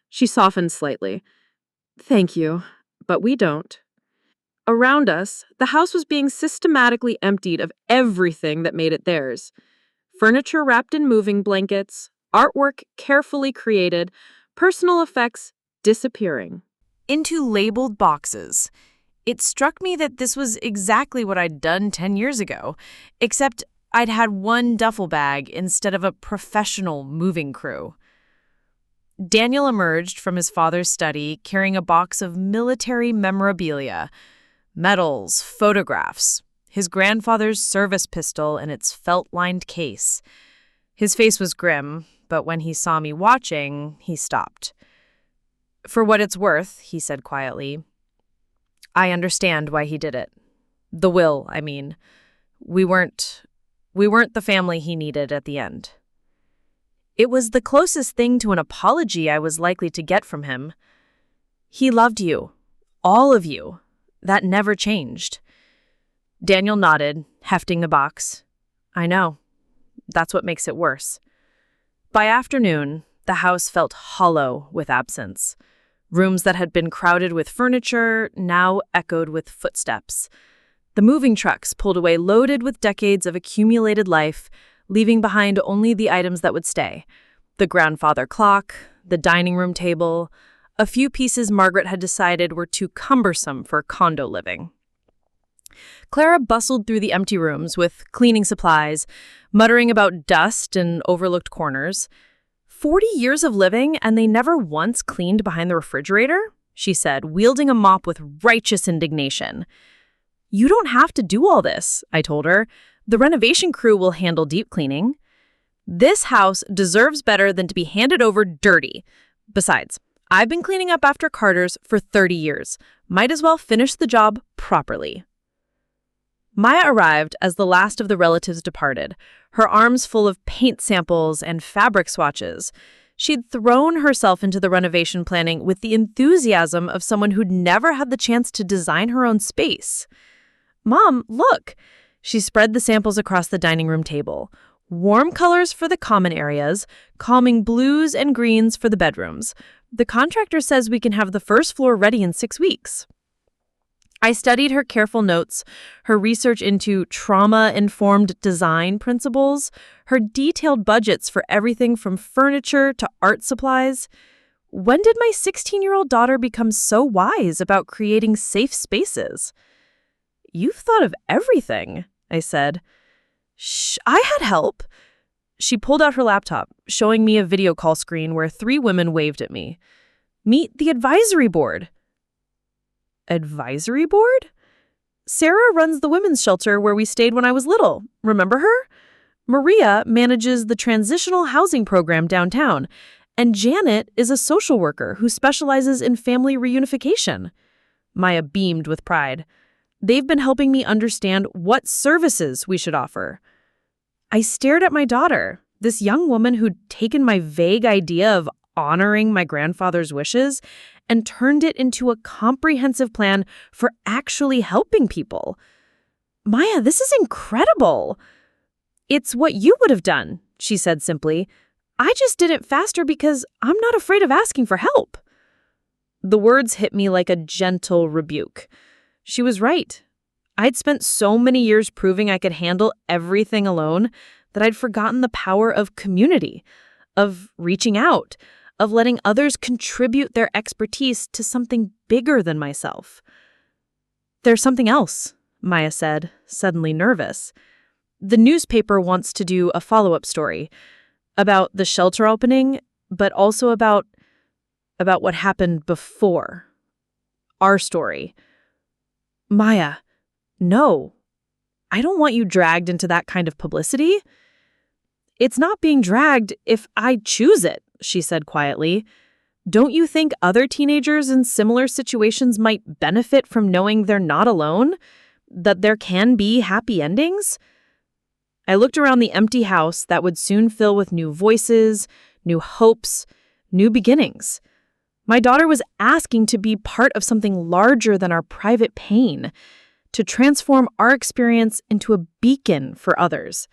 She softened slightly. Thank you, but we don't. Around us, the house was being systematically emptied of everything that made it theirs. Furniture wrapped in moving blankets, artwork carefully created, personal effects disappearing. Into labeled boxes. It struck me that this was exactly what I'd done 10 years ago, except I'd had one duffel bag instead of a professional moving crew. Daniel emerged from his father's study carrying a box of military memorabilia, medals, photographs, his grandfather's service pistol in its felt-lined case. His face was grim, but when he saw me watching, he stopped. "For what it's worth," he said quietly, "I understand why he did it. The will, I mean. We weren't the family he needed at the end." It was the closest thing to an apology I was likely to get from him. He loved you. All of you. That never changed. Daniel nodded, hefting the box. I know. That's what makes it worse. By afternoon, the house felt hollow with absence. Rooms that had been crowded with furniture now echoed with footsteps. The moving trucks pulled away loaded with decades of accumulated life, leaving behind only the items that would stay. The grandfather clock, the dining room table, a few pieces Margaret had decided were too cumbersome for condo living. Clara bustled through the empty rooms with cleaning supplies, muttering about dust and overlooked corners. 40 years of living and they never once cleaned behind the refrigerator? She said, wielding a mop with righteous indignation. You don't have to do all this, I told her. The renovation crew will handle deep cleaning. This house deserves better than to be handed over dirty. Besides, I've been cleaning up after Carter's for 30 years. Might as well finish the job properly. Maya arrived as the last of the relatives departed, her arms full of paint samples and fabric swatches. She'd thrown herself into the renovation planning with the enthusiasm of someone who'd never had the chance to design her own space. Mom, look! She spread the samples across the dining room table. Warm colors for the common areas, calming blues and greens for the bedrooms. The contractor says we can have the first floor ready in 6 weeks. I studied her careful notes, her research into trauma-informed design principles, her detailed budgets for everything from furniture to art supplies. When did my 16-year-old daughter become so wise about creating safe spaces? You've thought of everything, I said. Shh, I had help. She pulled out her laptop, showing me a video call screen where 3 women waved at me. Meet the advisory board. Advisory board? Sarah runs the women's shelter where we stayed when I was little. Remember her? Maria manages the transitional housing program downtown. And Janet is a social worker who specializes in family reunification. Maya beamed with pride. They've been helping me understand what services we should offer. I stared at my daughter, this young woman who'd taken my vague idea of honoring my grandfather's wishes and turned it into a comprehensive plan for actually helping people. Maya, this is incredible. It's what you would have done, she said simply. I just did it faster because I'm not afraid of asking for help. The words hit me like a gentle rebuke. She was right. I'd spent so many years proving I could handle everything alone that I'd forgotten the power of community, of reaching out, of letting others contribute their expertise to something bigger than myself. There's something else, Maya said, suddenly nervous. The newspaper wants to do a follow-up story about the shelter opening, but also about what happened before. Our story. Maya, no. I don't want you dragged into that kind of publicity. It's not being dragged if I choose it, she said quietly. Don't you think other teenagers in similar situations might benefit from knowing they're not alone? That there can be happy endings? I looked around the empty house that would soon fill with new voices, new hopes, new beginnings. My daughter was asking to be part of something larger than our private pain, to transform our experience into a beacon for others.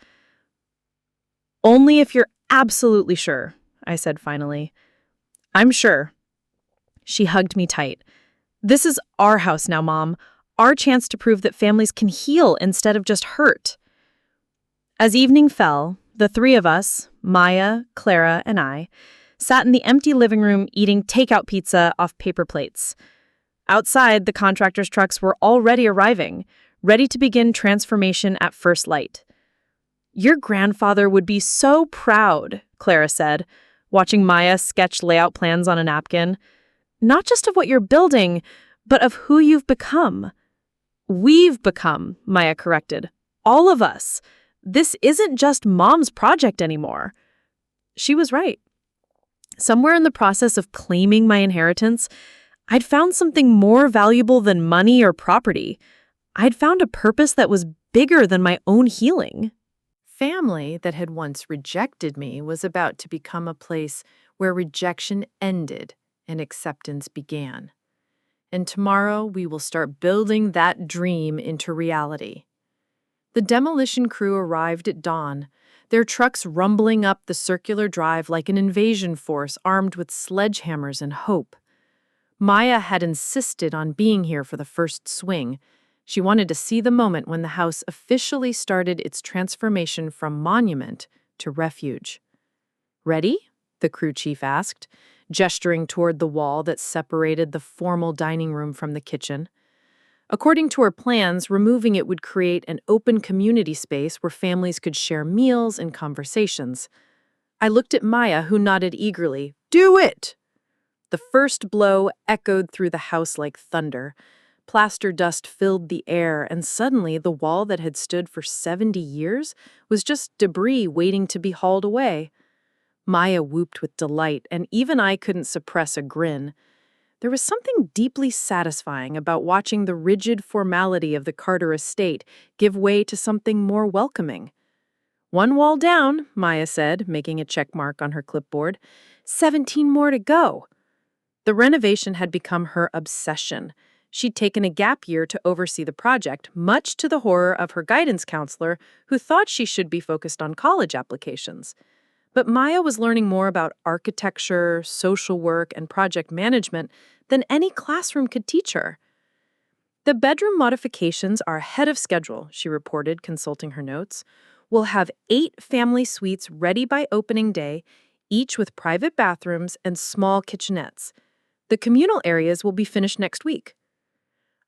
Only if you're absolutely sure, I said finally. I'm sure. She hugged me tight. This is our house now, Mom. Our chance to prove that families can heal instead of just hurt. As evening fell, the three of us, Maya, Clara, and I, sat in the empty living room eating takeout pizza off paper plates. Outside, the contractors' trucks were already arriving, ready to begin transformation at first light. Your grandfather would be so proud, Clara said, watching Maya sketch layout plans on a napkin. Not just of what you're building, but of who you've become. We've become, Maya corrected. All of us. This isn't just Mom's project anymore. She was right. Somewhere in the process of claiming my inheritance, I'd found something more valuable than money or property. I'd found a purpose that was bigger than my own healing. Family that had once rejected me was about to become a place where rejection ended and acceptance began. And tomorrow we will start building that dream into reality. The demolition crew arrived at dawn, their trucks rumbling up the circular drive like an invasion force armed with sledgehammers and hope. Maya had insisted on being here for the first swing. She wanted to see the moment when the house officially started its transformation from monument to refuge. Ready? The crew chief asked, gesturing toward the wall that separated the formal dining room from the kitchen. According to her plans, removing it would create an open community space where families could share meals and conversations. I looked at Maya, who nodded eagerly. Do it! The first blow echoed through the house like thunder. Plaster dust filled the air, and suddenly the wall that had stood for 70 years was just debris waiting to be hauled away. Maya whooped with delight, and even I couldn't suppress a grin. There was something deeply satisfying about watching the rigid formality of the Carter estate give way to something more welcoming. "One wall down," Maya said, making a check mark on her clipboard. 17 more to go. The renovation had become her obsession. She'd taken a gap year to oversee the project, much to the horror of her guidance counselor, who thought she should be focused on college applications. But Maya was learning more about architecture, social work, and project management than any classroom could teach her. "The bedroom modifications are ahead of schedule," she reported, consulting her notes. "We'll have 8 family suites ready by opening day, each with private bathrooms and small kitchenettes. The communal areas will be finished next week."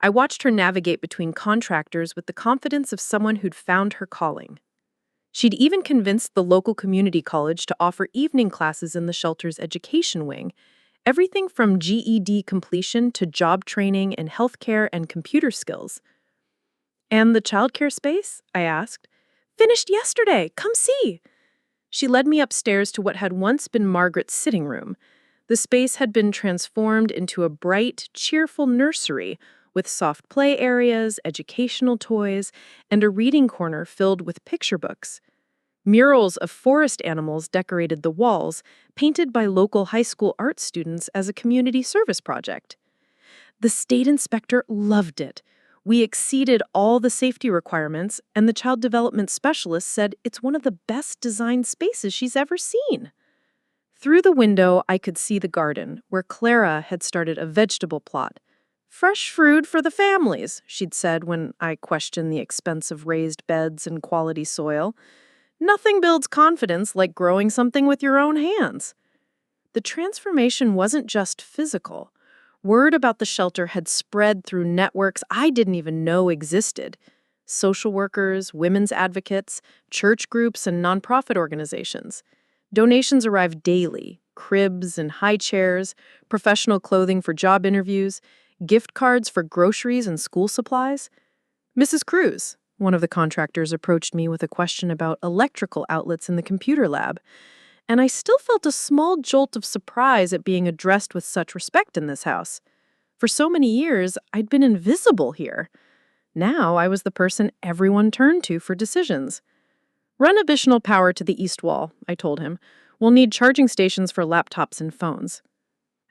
I watched her navigate between contractors with the confidence of someone who'd found her calling. She'd even convinced the local community college to offer evening classes in the shelter's education wing, everything from GED completion to job training in healthcare and computer skills. "And the childcare space?" I asked. "Finished yesterday. Come see." She led me upstairs to what had once been Margaret's sitting room. The space had been transformed into a bright, cheerful nursery with soft play areas, educational toys, and a reading corner filled with picture books. Murals of forest animals decorated the walls, painted by local high school art students as a community service project. The state inspector loved it. We exceeded all the safety requirements, and the child development specialist said it's one of the best designed spaces she's ever seen. Through the window, I could see the garden, where Clara had started a vegetable plot. "Fresh fruit for the families," she'd said when I questioned the expense of raised beds and quality soil. "Nothing builds confidence like growing something with your own hands." The transformation wasn't just physical. Word about the shelter had spread through networks I didn't even know existed. Social workers, women's advocates, church groups, and nonprofit organizations. Donations arrived daily: cribs and high chairs, professional clothing for job interviews, gift cards for groceries and school supplies. "Mrs. Cruz," one of the contractors, approached me with a question about electrical outlets in the computer lab, and I still felt a small jolt of surprise at being addressed with such respect in this house. For so many years, I'd been invisible here. Now I was the person everyone turned to for decisions. "Run additional power to the east wall," I told him. "We'll need charging stations for laptops and phones."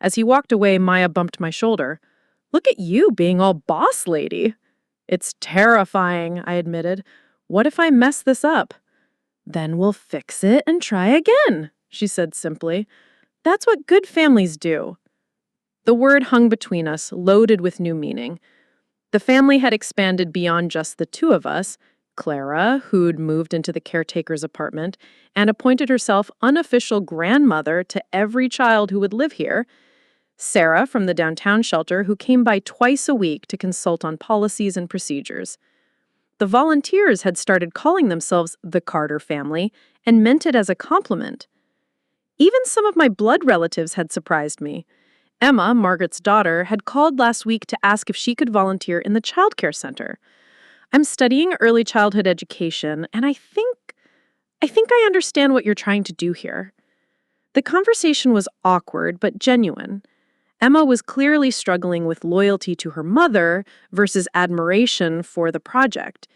As he walked away, Maya bumped my shoulder. "Look at you being all boss lady." It's terrifying, I admitted. What if I mess this up? Then we'll fix it and try again, she said simply. That's what good families do. The word hung between us, loaded with new meaning. The family had expanded beyond just the two of us. Clara, who'd moved into the caretaker's apartment and appointed herself unofficial grandmother to every child who would live here. Sarah from the downtown shelter, who came by twice a week to consult on policies and procedures. The volunteers had started calling themselves the Carter family and meant it as a compliment. Even some of my blood relatives had surprised me. Emma, Margaret's daughter, had called last week to ask if she could volunteer in the childcare center. I'm studying early childhood education, and I think I understand what you're trying to do here. The conversation was awkward but genuine. Emma was clearly struggling with loyalty to her mother versus admiration for the project.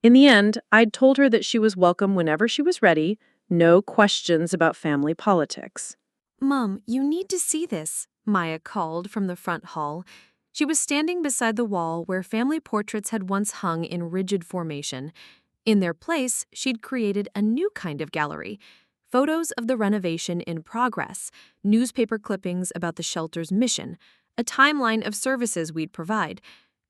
In the end, I'd told her that she was welcome whenever she was ready, no questions about family politics. Mom, you need to see this, Maya called from the front hall. She was standing beside the wall where family portraits had once hung in rigid formation. In their place, she'd created a new kind of gallery. Photos of the renovation in progress, newspaper clippings about the shelter's mission, a timeline of services we'd provide,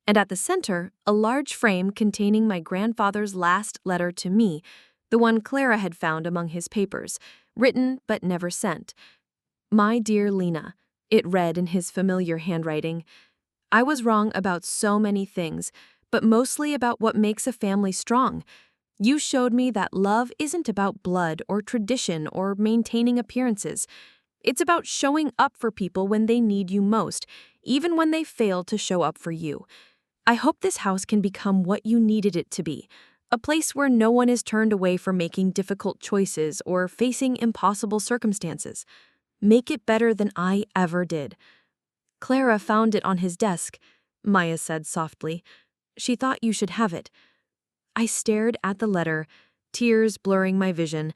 and at the center, a large frame containing my grandfather's last letter to me, the one Clara had found among his papers, written but never sent. My dear Lena, it read in his familiar handwriting. I was wrong about so many things, but mostly about what makes a family strong. You showed me that love isn't about blood or tradition or maintaining appearances. It's about showing up for people when they need you most, even when they fail to show up for you. I hope this house can become what you needed it to be, a place where no one is turned away from making difficult choices or facing impossible circumstances. Make it better than I ever did. Clara found it on his desk, Maya said softly. She thought you should have it. I stared at the letter, tears blurring my vision.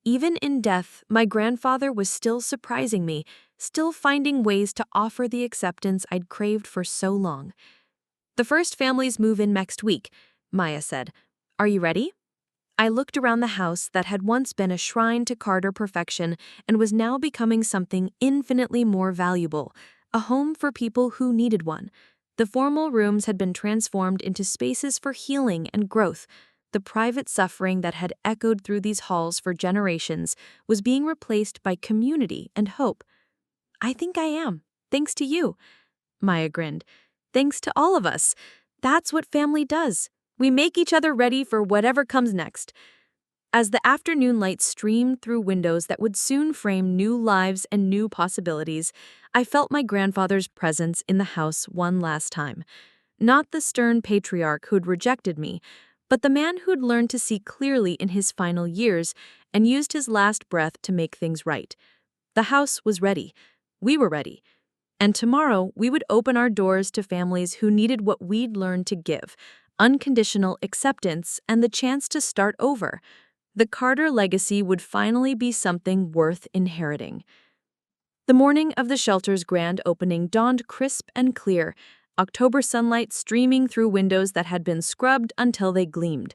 Even in death, my grandfather was still surprising me, still finding ways to offer the acceptance I'd craved for so long. The first families move in next week, Maya said. Are you ready? I looked around the house that had once been a shrine to Carter perfection and was now becoming something infinitely more valuable, a home for people who needed one. The formal rooms had been transformed into spaces for healing and growth. The private suffering that had echoed through these halls for generations was being replaced by community and hope. I think I am, thanks to you. Maya grinned. Thanks to all of us. That's what family does. We make each other ready for whatever comes next. As the afternoon light streamed through windows that would soon frame new lives and new possibilities, I felt my grandfather's presence in the house one last time. Not the stern patriarch who'd rejected me, but the man who'd learned to see clearly in his final years and used his last breath to make things right. The house was ready. We were ready. And tomorrow, we would open our doors to families who needed what we'd learned to give, unconditional acceptance and the chance to start over. The Carter legacy would finally be something worth inheriting. The morning of the shelter's grand opening dawned crisp and clear, October sunlight streaming through windows that had been scrubbed until they gleamed.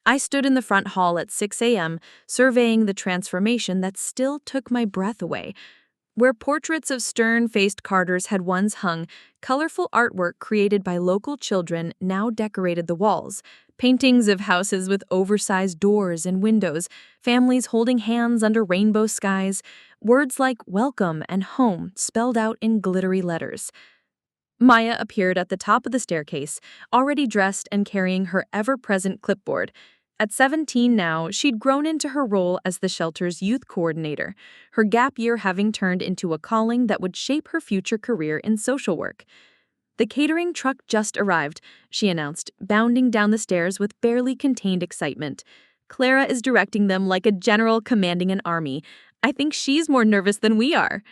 I stood in the front hall at 6 a.m., surveying the transformation that still took my breath away. Where portraits of stern-faced Carters had once hung, colorful artwork created by local children now decorated the walls. Paintings of houses with oversized doors and windows, families holding hands under rainbow skies, words like welcome and home spelled out in glittery letters. Maya appeared at the top of the staircase, already dressed and carrying her ever-present clipboard. At 17 now, she'd grown into her role as the shelter's youth coordinator, her gap year having turned into a calling that would shape her future career in social work. The catering truck just arrived, she announced, bounding down the stairs with barely contained excitement. Clara is directing them like a general commanding an army. I think she's more nervous than we are.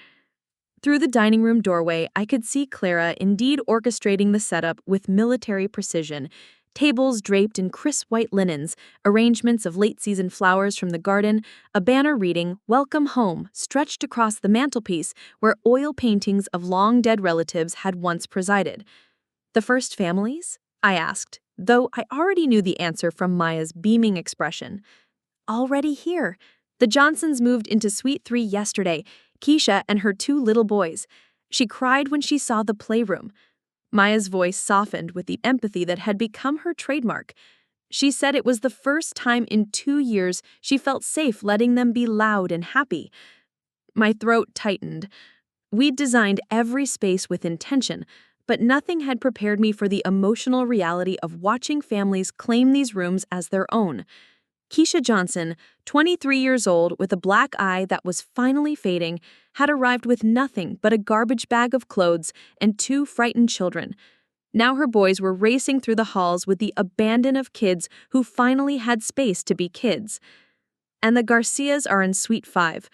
Through the dining room doorway, I could see Clara indeed orchestrating the setup with military precision. Tables draped in crisp white linens, arrangements of late-season flowers from the garden, a banner reading, "Welcome Home," stretched across the mantelpiece where oil paintings of long-dead relatives had once presided. The first families? I asked, though I already knew the answer from Maya's beaming expression. Already here. The Johnsons moved into Suite 3 yesterday, Keisha and her 2 little boys. She cried when she saw the playroom. Maya's voice softened with the empathy that had become her trademark. She said it was the first time in 2 years she felt safe letting them be loud and happy. My throat tightened. We'd designed every space with intention, but nothing had prepared me for the emotional reality of watching families claim these rooms as their own. Keisha Johnson, 23 years old with a black eye that was finally fading, had arrived with nothing but a garbage bag of clothes and 2 frightened children. Now her boys were racing through the halls with the abandon of kids who finally had space to be kids. And the Garcias are in Suite 5.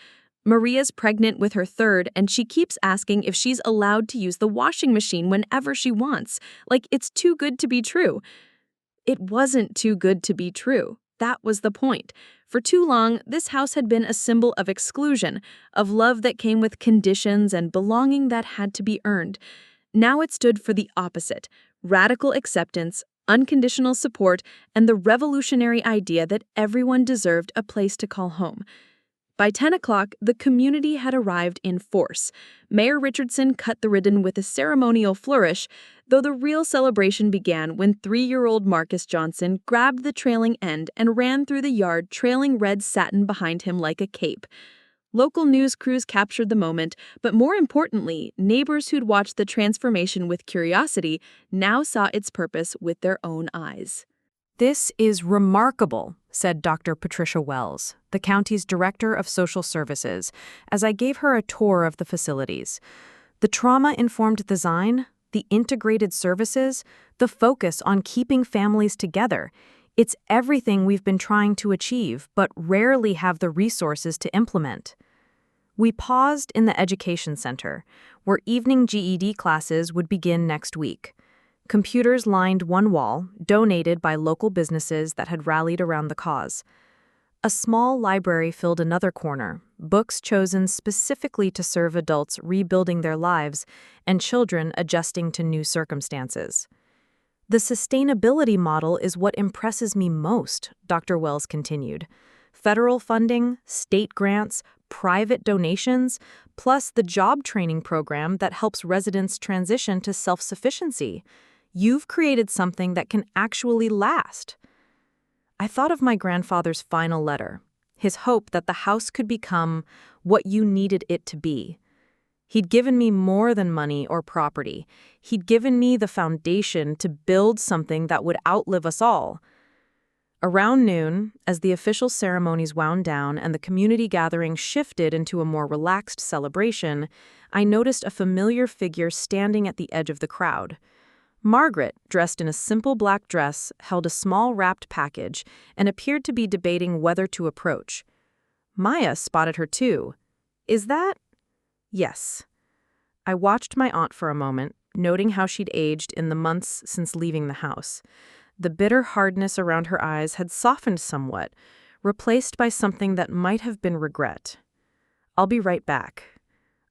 Maria's pregnant with her 3rd, and she keeps asking if she's allowed to use the washing machine whenever she wants, like it's too good to be true. It wasn't too good to be true. That was the point. For too long, this house had been a symbol of exclusion, of love that came with conditions and belonging that had to be earned. Now it stood for the opposite: radical acceptance, unconditional support, and the revolutionary idea that everyone deserved a place to call home. By 10 o'clock, the community had arrived in force. Mayor Richardson cut the ribbon with a ceremonial flourish, though the real celebration began when 3-year-old Marcus Johnson grabbed the trailing end and ran through the yard trailing red satin behind him like a cape. Local news crews captured the moment, but more importantly, neighbors who'd watched the transformation with curiosity now saw its purpose with their own eyes. "This is remarkable," said Dr. Patricia Wells, the county's Director of Social Services, as I gave her a tour of the facilities. The trauma-informed design, the integrated services, the focus on keeping families together. It's everything we've been trying to achieve, but rarely have the resources to implement. We paused in the Education Center, where evening GED classes would begin next week. Computers lined one wall, donated by local businesses that had rallied around the cause. A small library filled another corner, books chosen specifically to serve adults rebuilding their lives and children adjusting to new circumstances. "The sustainability model is what impresses me most," Dr. Wells continued. "Federal funding, state grants, private donations, plus the job training program that helps residents transition to self-sufficiency. You've created something that can actually last." I thought of my grandfather's final letter, his hope that the house could become what you needed it to be. He'd given me more than money or property. He'd given me the foundation to build something that would outlive us all. Around noon, as the official ceremonies wound down and the community gathering shifted into a more relaxed celebration, I noticed a familiar figure standing at the edge of the crowd. Margaret, dressed in a simple black dress, held a small wrapped package and appeared to be debating whether to approach. Maya spotted her too. "Is that—" "Yes." I watched my aunt for a moment, noting how she'd aged in the months since leaving the house. The bitter hardness around her eyes had softened somewhat, replaced by something that might have been regret. "I'll be right back."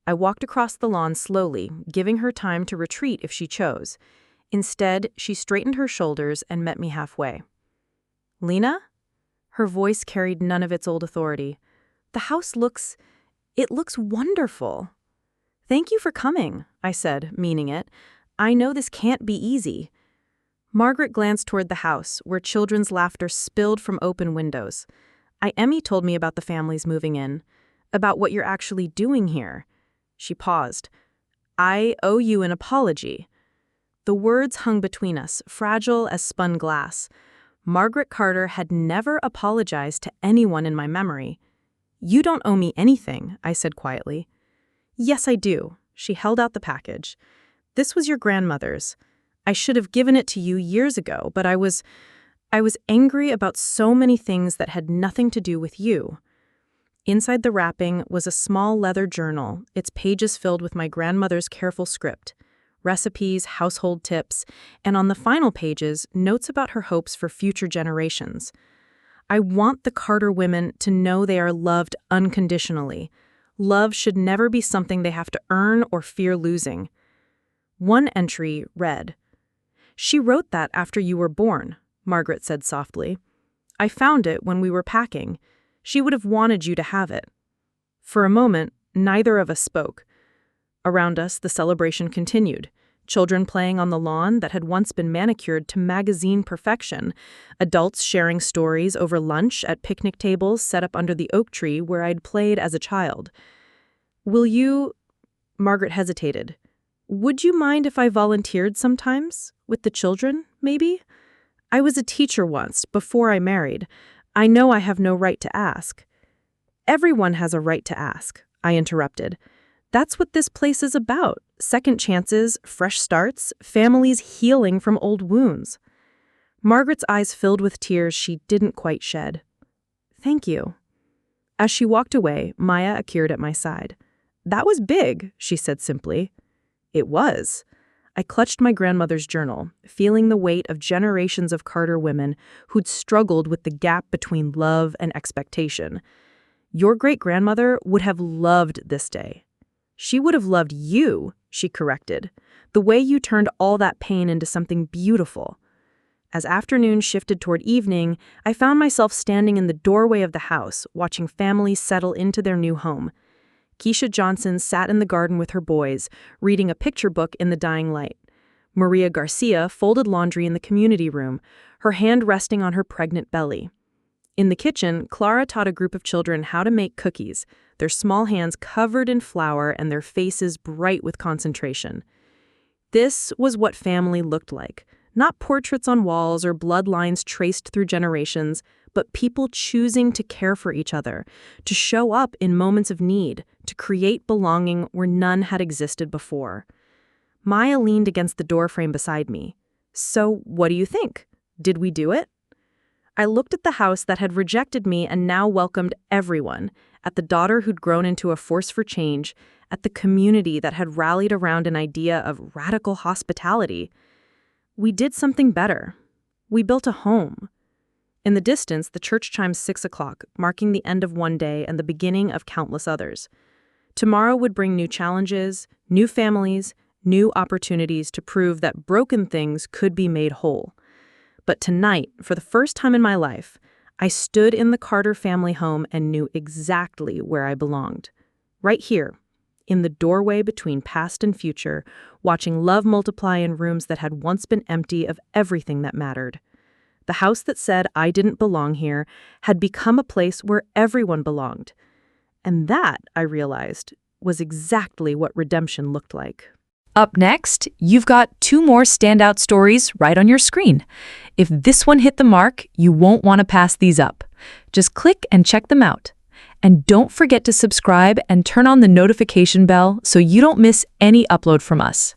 I walked across the lawn slowly, giving her time to retreat if she chose. Instead, she straightened her shoulders and met me halfway. "Lena?" Her voice carried none of its old authority. "The house looks wonderful." "Thank you for coming," I said, meaning it. "I know this can't be easy." Margaret glanced toward the house, where children's laughter spilled from open windows. Emmy told me about the families moving in, about what you're actually doing here." She paused. "I owe you an apology." The words hung between us, fragile as spun glass. Margaret Carter had never apologized to anyone in my memory. "You don't owe me anything," I said quietly. "Yes, I do." She held out the package. "This was your grandmother's. I should have given it to you years ago, but I was angry about so many things that had nothing to do with you." Inside the wrapping was a small leather journal, its pages filled with my grandmother's careful script. Recipes, household tips, and on the final pages, notes about her hopes for future generations. "I want the Carter women to know they are loved unconditionally. Love should never be something they have to earn or fear losing." One entry read, "She wrote that after you were born," Margaret said softly. "I found it when we were packing. She would have wanted you to have it." For a moment, neither of us spoke. Around us, the celebration continued. Children playing on the lawn that had once been manicured to magazine perfection, adults sharing stories over lunch at picnic tables set up under the oak tree where I'd played as a child. "Will you—" Margaret hesitated. "Would you mind if I volunteered sometimes? With the children, maybe? I was a teacher once, before I married. I know I have no right to ask." "Everyone has a right to ask," I interrupted. "That's what this place is about. Second chances, fresh starts, families healing from old wounds." Margaret's eyes filled with tears she didn't quite shed. "Thank you." As she walked away, Maya appeared at my side. "That was big," she said simply. It was. I clutched my grandmother's journal, feeling the weight of generations of Carter women who'd struggled with the gap between love and expectation. "Your great-grandmother would have loved this day." "She would have loved you," she corrected. "The way you turned all that pain into something beautiful." As afternoon shifted toward evening, I found myself standing in the doorway of the house, watching families settle into their new home. Keisha Johnson sat in the garden with her boys, reading a picture book in the dying light. Maria Garcia folded laundry in the community room, her hand resting on her pregnant belly. In the kitchen, Clara taught a group of children how to make cookies, their small hands covered in flour and their faces bright with concentration. This was what family looked like. Not portraits on walls or bloodlines traced through generations, but people choosing to care for each other, to show up in moments of need, to create belonging where none had existed before. Maya leaned against the doorframe beside me. "So, what do you think? Did we do it?" I looked at the house that had rejected me and now welcomed everyone, at the daughter who'd grown into a force for change, at the community that had rallied around an idea of radical hospitality. We did something better. We built a home. In the distance, the church chimed 6 o'clock, marking the end of one day and the beginning of countless others. Tomorrow would bring new challenges, new families, new opportunities to prove that broken things could be made whole. But tonight, for the first time in my life, I stood in the Carter family home and knew exactly where I belonged. Right here, in the doorway between past and future, watching love multiply in rooms that had once been empty of everything that mattered. The house that said I didn't belong here had become a place where everyone belonged. And that, I realized, was exactly what redemption looked like. Up next, you've got 2 more standout stories right on your screen. If this one hit the mark, you won't want to pass these up. Just click and check them out. And don't forget to subscribe and turn on the notification bell so you don't miss any upload from us.